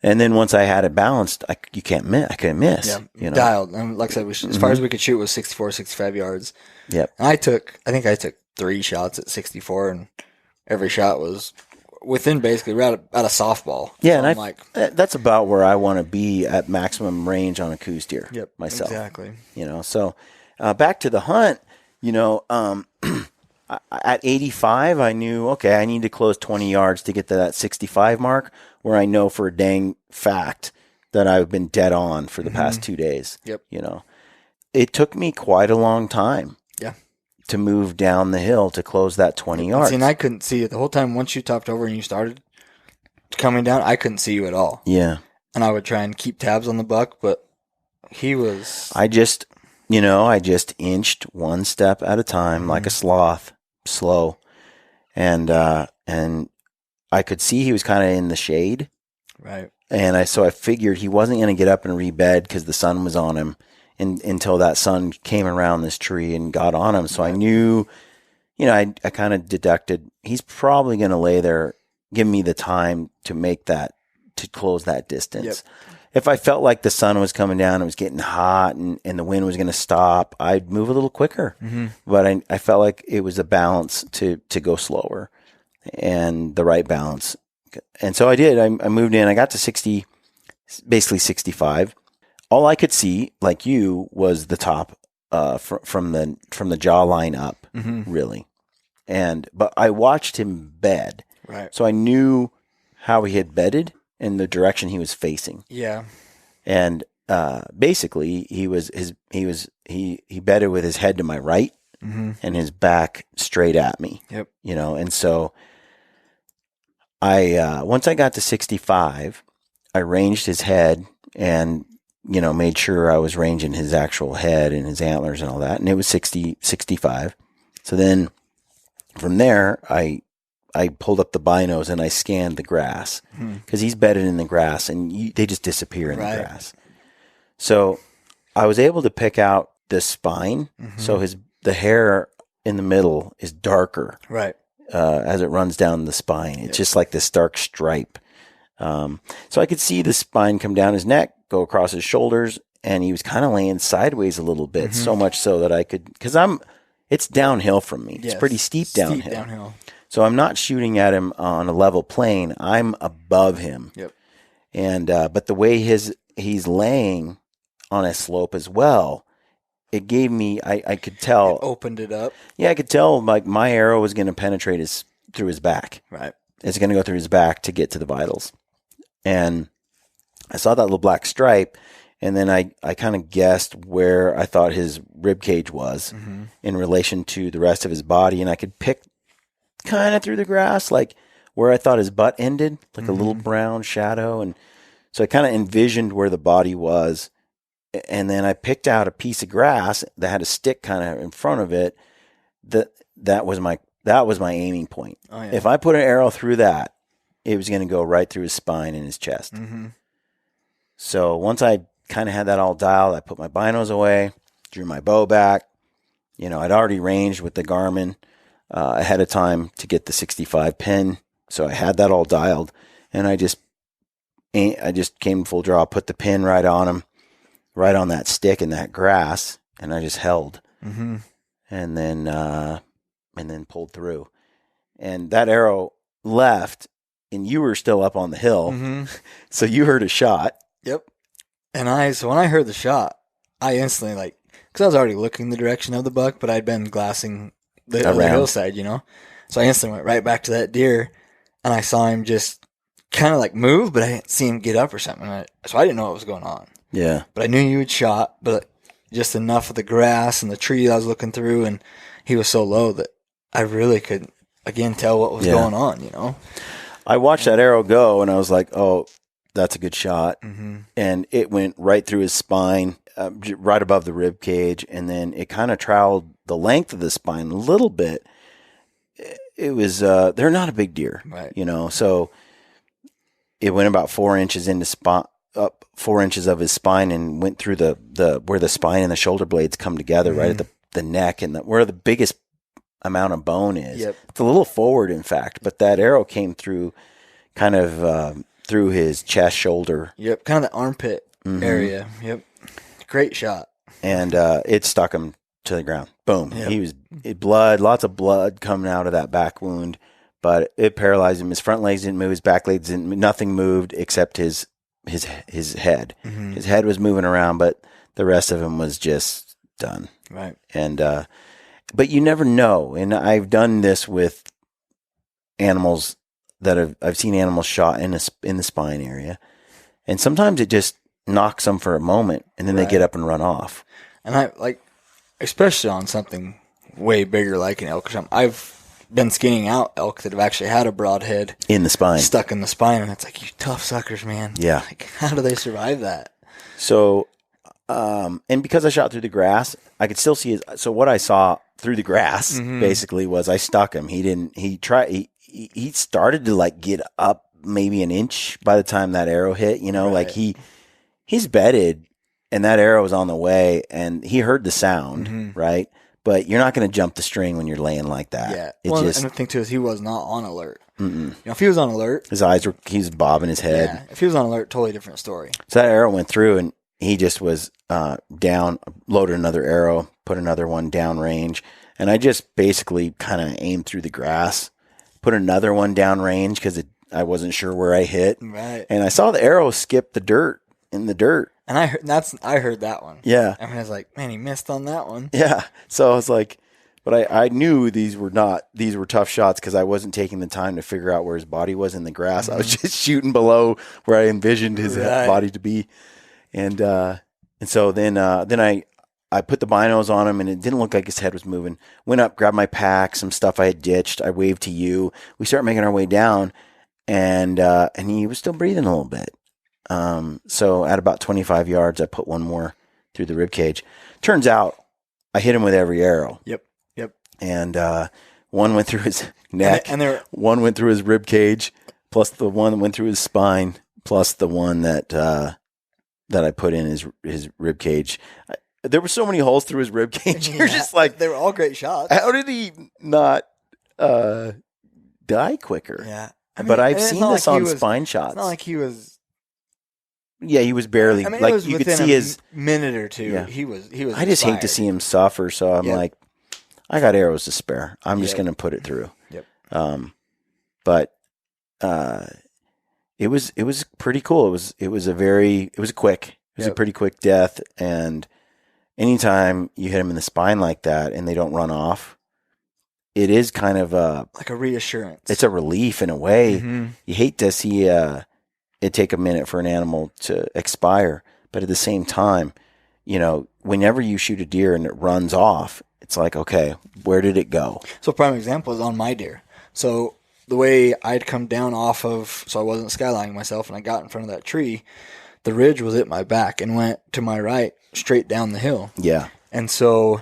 And then once I had it balanced, I couldn't miss. Yeah. You know? Dialed. And like I said, as far as we could shoot was 64, 65 yards. Yep. And I think I took 3 shots at 64, and every shot was within basically right out of softball. Yeah, so and that's about where I want to be at maximum range on a Coues deer. Yep, myself. Exactly. So back to the hunt. At 85, I knew, okay, I need to close 20 yards to get to that 65 mark, where I know for a dang fact that I've been dead on for the past 2 days. Yep. It took me quite a long time. Yeah. to move down the hill to close that 20 yards. See, and I couldn't see it the whole time. Once you topped over and you started coming down, I couldn't see you at all. Yeah. And I would try and keep tabs on the buck, but he was... I just inched one step at a time like a sloth, slow. And I could see he was kind of in the shade. Right. And so I figured he wasn't going to get up and rebed because the sun was on him until that sun came around this tree and got on him. So I knew, I kind of deducted he's probably going to lay there, give me the time to make that, to close that distance. Yep. If I felt like the sun was coming down, it was getting hot and the wind was going to stop, I'd move a little quicker. Mm-hmm. But I felt like it was a balance to go slower and the right balance. And so I did. I moved in. I got to 60, basically 65. All I could see, like you, was the top from the jawline up, really. But I watched him bed, right? So I knew how he had bedded and the direction he was facing. Yeah. And basically, he bedded with his head to my right and his back straight at me. Yep. And so I once I got to 65, I ranged his head and made sure I was ranging his actual head and his antlers and all that, and it was 65. So then from there, I pulled up the binos and I scanned the grass because he's bedded in the grass and they just disappear in the grass. So I was able to pick out the spine. So the hair in the middle is darker, right? As it runs down the spine. It's just like this dark stripe. So I could see the spine come down his neck, go across his shoulders, and he was kind of laying sideways a little bit, so much so that I could, because it's downhill from me. It's pretty steep downhill. So I'm not shooting at him on a level plane. I'm above him. Yep. And but the way he's laying on a slope as well, it gave me, I could tell. It opened it up. Yeah, I could tell like my arrow was going to penetrate through his back. Right. It's going to go through his back to get to the vitals. And I saw that little black stripe, and then I kind of guessed where I thought his rib cage was in relation to the rest of his body, and I could pick kind of through the grass, like where I thought his butt ended, like a little brown shadow. And so I kind of envisioned where the body was. And then I picked out a piece of grass that had a stick kind of in front of it. That was my aiming point. Oh, yeah. If I put an arrow through that, it was going to go right through his spine and his chest. So once I kind of had that all dialed, I put my binos away, drew my bow back. I'd already ranged with the Garmin ahead of time to get the 65 pin. So I had that all dialed, and I just came full draw, put the pin right on him, right on that stick in that grass, and I just held, and then pulled through. And that arrow left, and you were still up on the hill, so you heard a shot. Yep. And so when I heard the shot, I instantly because I was already looking the direction of the buck, but I'd been glassing the hillside, So I instantly went right back to that deer, and I saw him just kind of move, but I didn't see him get up or something. So I didn't know what was going on. Yeah. But I knew you had shot, but just enough of the grass and the tree I was looking through, and he was so low that I really could, again, tell what was going on, I watched that arrow go, and I was like, oh, that's a good shot. And it went right through his spine, right above the rib cage, and then it kind of traveled the length of the spine a little bit. It was, they're not a big deer, right? So it went about 4 inches up 4 inches of his spine and went through the where the spine and the shoulder blades come together, right at the neck and where the biggest amount of bone is. Yep. It's a little forward, in fact, but that arrow came through kind of through his chest, shoulder. Yep, kind of the armpit area. Yep, great shot. And it stuck him to the ground. Boom. Yep. He was lots of blood coming out of that back wound, but it paralyzed him. His front legs didn't move. His back legs didn't. Nothing moved except his head. His head was moving around, but the rest of him was just done. Right. And but you never know. And I've done this with animals that I've seen animals shot in the spine area, and sometimes it just knocks them for a moment, and then they get up and run off. And I especially on something way bigger like an elk. I've been skinning out elk that have actually had a broadhead in the spine, stuck in the spine, and it's like, you tough suckers, man. Yeah. Like, how do they survive that? So, and because I shot through the grass, I could still see his. So what I saw through the grass basically was I stuck him. He started to like get up maybe an inch by the time that arrow hit, like he's bedded and that arrow was on the way and he heard the sound, right? But you're not going to jump the string when you're laying like that. Yeah. And the thing too is he was not on alert. If he was on alert, he was bobbing his head. Yeah. If he was on alert, totally different story. So that arrow went through and he just was down, loaded another arrow, put another one down range. And I just basically kind of aimed through the grass, put another one down range because I wasn't sure where I hit. Right. And I saw the arrow skip in the dirt. And I heard that one. Yeah. And I was like, man, he missed on that one. Yeah. So I was like, but I knew these were tough shots because I wasn't taking the time to figure out where his body was in the grass. I was just shooting below where I envisioned his body to be. And so then I put the binos on him and it didn't look like his head was moving. Went up, grabbed my pack, some stuff I had ditched. I waved to you. We started making our way down and he was still breathing a little bit. So at about 25 yards, I put one more through the rib cage. Turns out I hit him with every arrow. Yep. And one went through his neck, one went through his rib cage, plus the one that went through his spine, plus the one that I put in his rib cage. There were so many holes through his rib cage. You're just like, they were all great shots. How did he not die quicker? Yeah. But I've seen this on spine shots. It's not like he was. Yeah, he was barely like you could see his minute or two. Yeah. He was. I just hate to see him suffer, so I'm like, I got arrows to spare. I'm just going to put it through. Yep. But it was pretty cool. It was a pretty quick death, and anytime you hit them in the spine like that and they don't run off, it is kind of like a reassurance. It's a relief in a way. You hate to see it take a minute for an animal to expire, but at the same time, whenever you shoot a deer and it runs off, it's like, okay, where did it go? So prime example is on my deer. So the way I'd come down so I wasn't skylining myself, and I got in front of that tree, the ridge was at my back and went to my right straight down the hill. Yeah. And so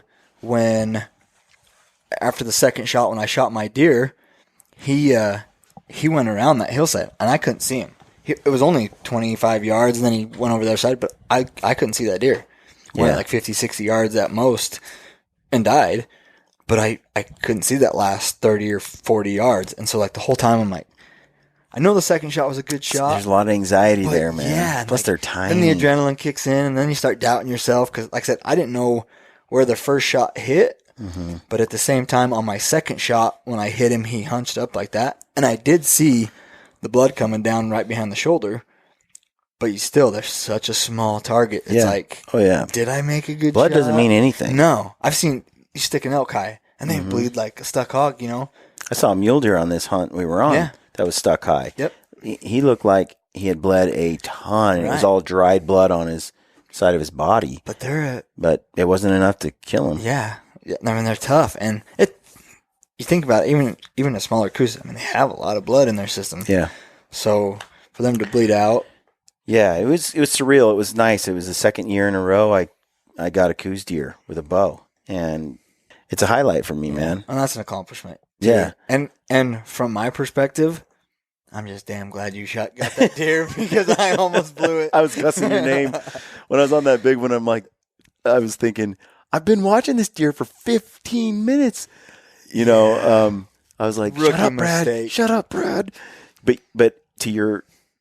after the second shot, when I shot my deer, he went around that hillside and I couldn't see him. It was only 25 yards, and then he went over the other side, but I couldn't see that deer. Went like 50, 60 yards at most and died, but I couldn't see that last 30 or 40 yards. And so like the whole time I'm like, I know the second shot was a good shot. There's a lot of anxiety there, man. Yeah. Plus they're tiny. Then the adrenaline kicks in, and then you start doubting yourself because, like I said, I didn't know where the first shot hit. But at the same time, on my second shot, when I hit him, he hunched up like that. And I did see the blood coming down right behind the shoulder. But there's such a small target. It's like, oh yeah, did I make a good blood shot? doesn't mean anything. No. I've seen you stick an elk high, and they bleed like a stuck hog, I saw a mule deer on this hunt we were on that was stuck high. Yep. He looked like he had bled a ton. Right. It was all dried blood on his side of his body. But it wasn't enough to kill him. Yeah. I mean, they're tough, and you think about it, even a smaller coos, I mean, they have a lot of blood in their system. Yeah. So for them to bleed out. Yeah, it was surreal. It was nice. It was the second year in a row I got a coos deer with a bow, and it's a highlight for me, man. And that's an accomplishment. Yeah. And from my perspective, I'm just damn glad you got that deer because I almost blew it. I was cussing your name when I was on that big one. I was thinking, I've been watching this deer for 15 minutes. I was like, Rookie shut up, Brad. mistake. Shut up, Brad. But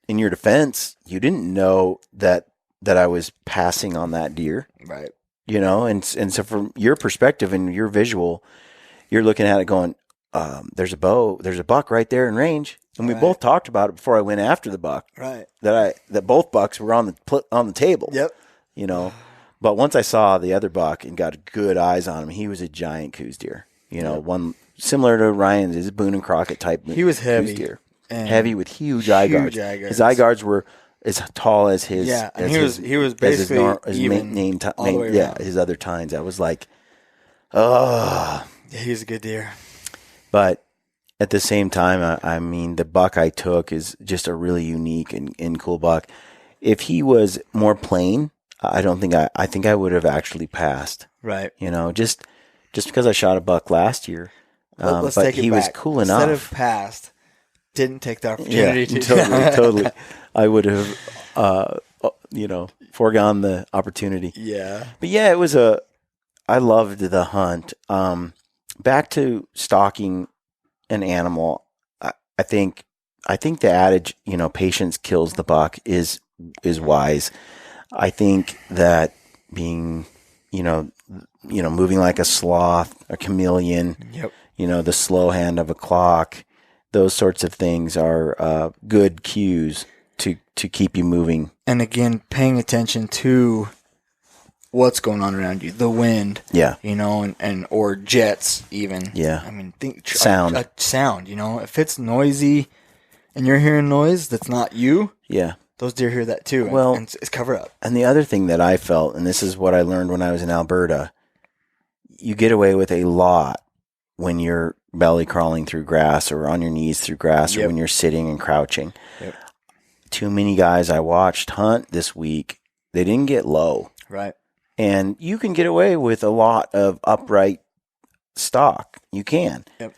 in your defense, you didn't know that I was passing on that deer. Right. And so from your perspective and your visual, you're looking at it going, there's a buck right there in range. And we both talked about it before I went after the buck. Right. That both bucks were on the table. Yep. But once I saw the other buck and got good eyes on him, he was a giant coos deer. One similar to Ryan's, is a Boone and Crockett type. He was heavy. Coos deer. Heavy with huge eye guards. His eye guards were as tall as his. Yeah, and he was basically his even name all the way around. his other tines. I was like, oh, Yeah, he's a good deer. But at the same time, I mean, the buck I took is just a really unique and cool buck. If he was more plain, I don't think I think I would have actually passed. Right. You know, just because I shot a buck last year. Let's but take it he back. was cool Instead enough. of passed, didn't take the opportunity to. Totally. I would have, foregone the opportunity. Yeah. But yeah, I loved the hunt. Back to stalking an animal, I think the adage, patience kills the buck is wise. I think that being, moving like a sloth, a chameleon, Yep. The slow hand of a clock, those sorts of things are good cues to keep you moving. And again, paying attention to what's going on around you, the wind, Yeah, and or jets even. Yeah. I mean, think Sound. a sound. If it's noisy, and you're hearing noise that's not you. Yeah. Those deer hear that too. Well, and it's cover up. And the other thing that I felt, and this is what I learned when I was in Alberta, you get away with a lot when you're belly crawling through grass or on your knees through grass or when you're sitting and crouching. Yep. Too many guys I watched hunt this week, they didn't get low. Right. And you can get away with a lot of upright stock. You can. Yep.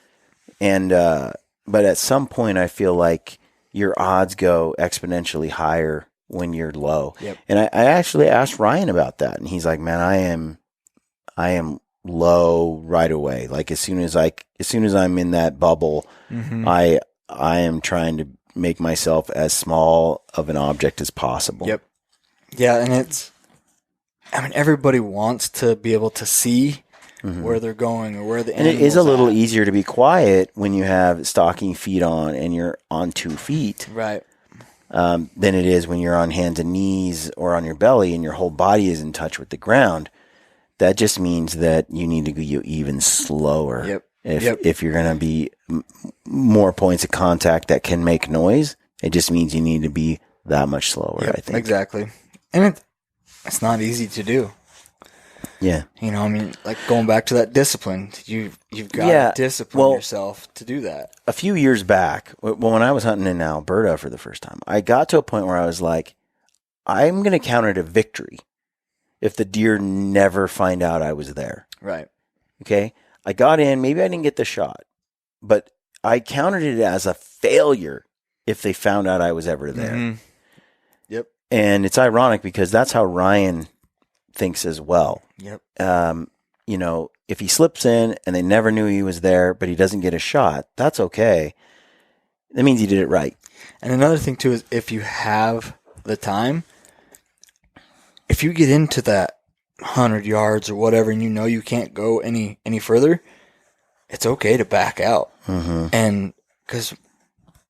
And, but at some point I feel like your odds go exponentially higher when you're low. Yep. And I actually asked Ryan about that, and he's like, man, I am low right away. Like as soon as I'm in that bubble, I am trying to make myself as small of an object as possible. Yep. Yeah. And everybody wants to be able to see where they're going or where the And it is a animal's little at. easier to be quiet when you have stocking feet on and you're on 2 feet. Right. Than it is when you're on hands and knees or on your belly and your whole body is in touch with the ground. That just means that you need to go even slower. Yep. If you're going to be more points of contact that can make noise, it just means you need to be that much slower, I think. Exactly. And it's not easy to do. Yeah. Like going back to that discipline, you've got to discipline yourself to do that. A few years back, when I was hunting in Alberta for the first time, I got to a point where I was like, I'm going to count it a victory if the deer never find out I was there. Right. Okay. I got in, maybe I didn't get the shot, but I counted it as a failure if they found out I was ever there. Mm-hmm. Yep. And it's ironic because that's how Ryan thinks as well. Yep. If he slips in and they never knew he was there, but he doesn't get a shot, that's okay. That means he did it right. And another thing too is if you have the time, if you get into that 100 yards or whatever, and you can't go any further, it's okay to back out. Mm-hmm. And because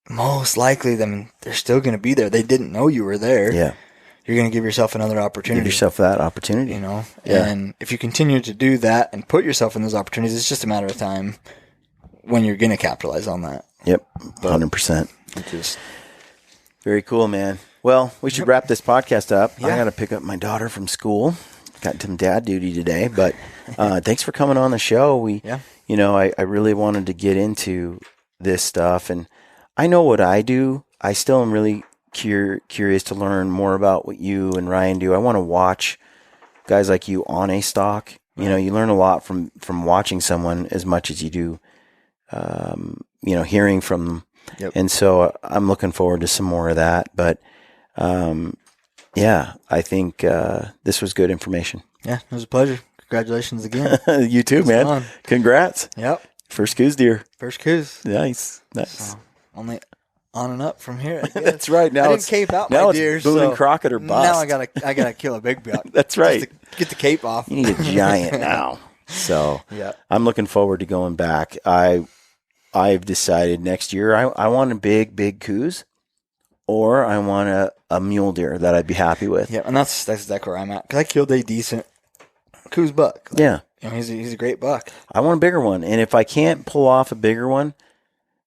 most likely, they're still going to be there. They didn't know you were there. Yeah. You're going to give yourself another opportunity. Give yourself that opportunity. Yeah. And if you continue to do that and put yourself in those opportunities, it's just a matter of time when you're going to capitalize on that. Yep. 100%. Which is very cool, man. Well, we should wrap this podcast up. Yeah. I got to pick up my daughter from school. Got some dad duty today, but thanks for coming on the show. I really wanted to get into this stuff, and I know what I do. I still am really curious to learn more about what you and Ryan do. I want to watch guys like you on a stalk. You learn a lot from watching someone as much as you do, hearing from them. Yep. And so I'm looking forward to some more of that. But I think this was good information. Yeah, it was a pleasure. Congratulations again. You too, man. Fun. Congrats. Yep. First coos deer. First coos. Nice. So, only on and up from here. I guess. That's right. Now I it's didn't cape out now my it's deer. Boone so and Crockett or bust. Now I gotta kill a big buck. That's right. Just to get the cape off. You need a giant now. So yeah. I'm looking forward to going back. I've decided next year I want a big coos, or I want a mule deer that I'd be happy with. Yeah, and that's exactly where I'm at because I killed a decent coos buck. Yeah. He's a great buck. I want a bigger one, and if I can't pull off a bigger one,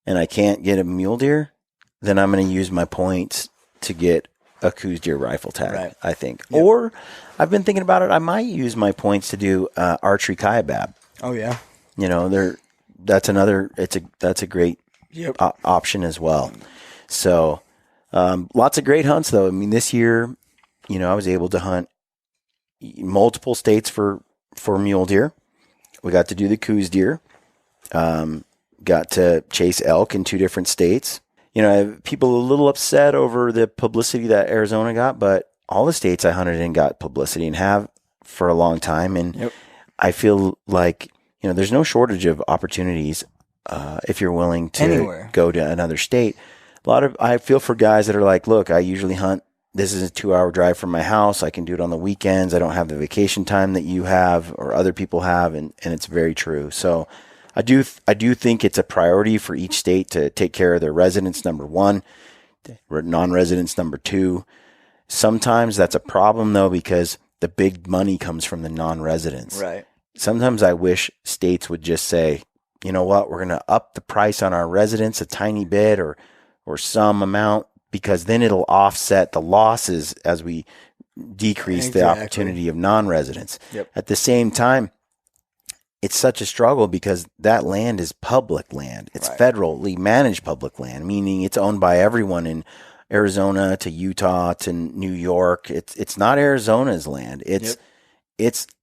and I can't get a mule deer, then I'm going to use my points to get a coos deer rifle tag. Right. I think, Yep. or I've been thinking about it. I might use my points to do archery kaibab. Oh yeah. that's a great option as well. So, lots of great hunts though. I mean, this year, I was able to hunt multiple states for mule deer. We got to do the coos deer. Got to chase elk in 2 different states. People a little upset over the publicity that Arizona got, but all the states I hunted in got publicity and have for a long time. And I feel like, there's no shortage of opportunities if you're willing to go to another state. I feel for guys that are like, look, I usually hunt. This is a 2-hour drive from my house. I can do it on the weekends. I don't have the vacation time that you have or other people have. And it's very true. So I do think it's a priority for each state to take care of their residents, number 1, non-residents, number 2. Sometimes that's a problem though, because the big money comes from the non-residents. Right. Sometimes I wish states would just say, you know what, we're going to up the price on our residents a tiny bit or some amount, because then it'll offset the losses as we decrease the opportunity of non-residents. Yep. At the same time, it's such a struggle because that land is public land. It's federally managed public land, meaning it's owned by everyone in Arizona to Utah to New York. It's not Arizona's land. It's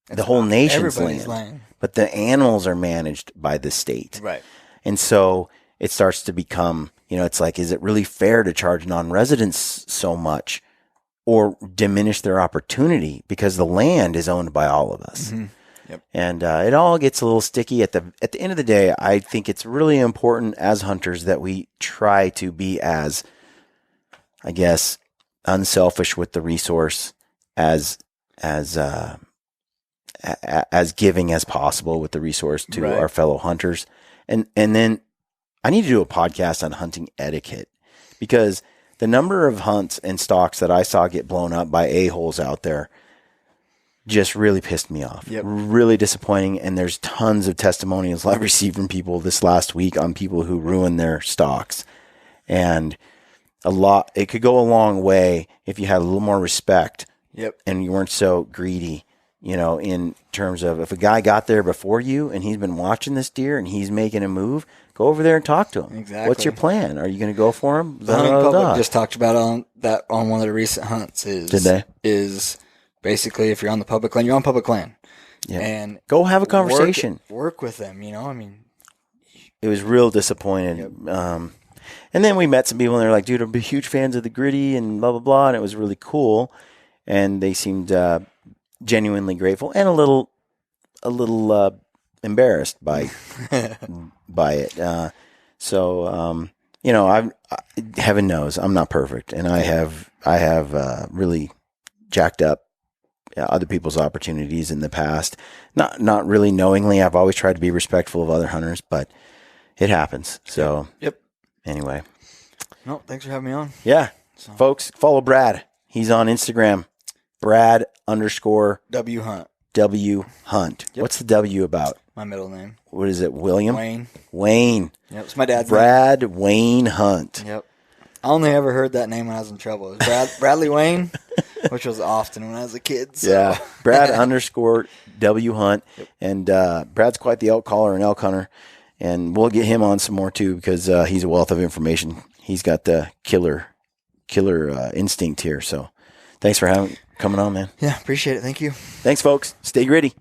the whole nation's land. But the animals are managed by the state. Right. And so it starts to become, it's like, is it really fair to charge non-residents so much or diminish their opportunity because the land is owned by all of us? Mm-hmm. Yep. And it all gets a little sticky. At the end of the day, I think it's really important as hunters that we try to be as, I guess, unselfish with the resource as giving as possible with the resource to our fellow hunters. And then I need to do a podcast on hunting etiquette, because the number of hunts and stalks that I saw get blown up by a-holes out there just really pissed me off. Yep. Really disappointing. And there's tons of testimonials I've received from people this last week on people who ruined their stalks. And it could go a long way if you had a little more respect. Yep. And you weren't so greedy, in terms of if a guy got there before you and he's been watching this deer and he's making a move, go over there and talk to him. Exactly. What's your plan? Are you going to go for him? The hunting public just talked about on one of the recent hunts is basically, if you're on the public land, you're on public land. Yeah. And go have a conversation. Work with them, It was real disappointing. Yep. And then we met some people and they're like, dude, I'm huge fans of the gritty and blah, blah, blah. And it was really cool. And they seemed genuinely grateful and a little embarrassed by it. So heaven knows I'm not perfect, and I have really jacked up other people's opportunities in the past. Not really knowingly. I've always tried to be respectful of other hunters, but it happens. So yep. Anyway. No, thanks for having me on. Yeah. So. Folks, follow Brad. He's on Instagram. Brad_W Hunt. Yep. What's the W about? My middle name. What is it? William? Wayne. Yep. It's my dad's Brad name. Wayne Hunt. Yep. I only ever heard that name when I was in trouble. It was Bradley Wayne, which was often when I was a kid. So. Yeah. Brad_W Hunt. Yep. And Brad's quite the elk caller and elk hunter. And we'll get him on some more too, because he's a wealth of information. He's got the killer instinct here. So thanks for coming on, man. Yeah, appreciate it. Thank you. Thanks, folks. Stay gritty.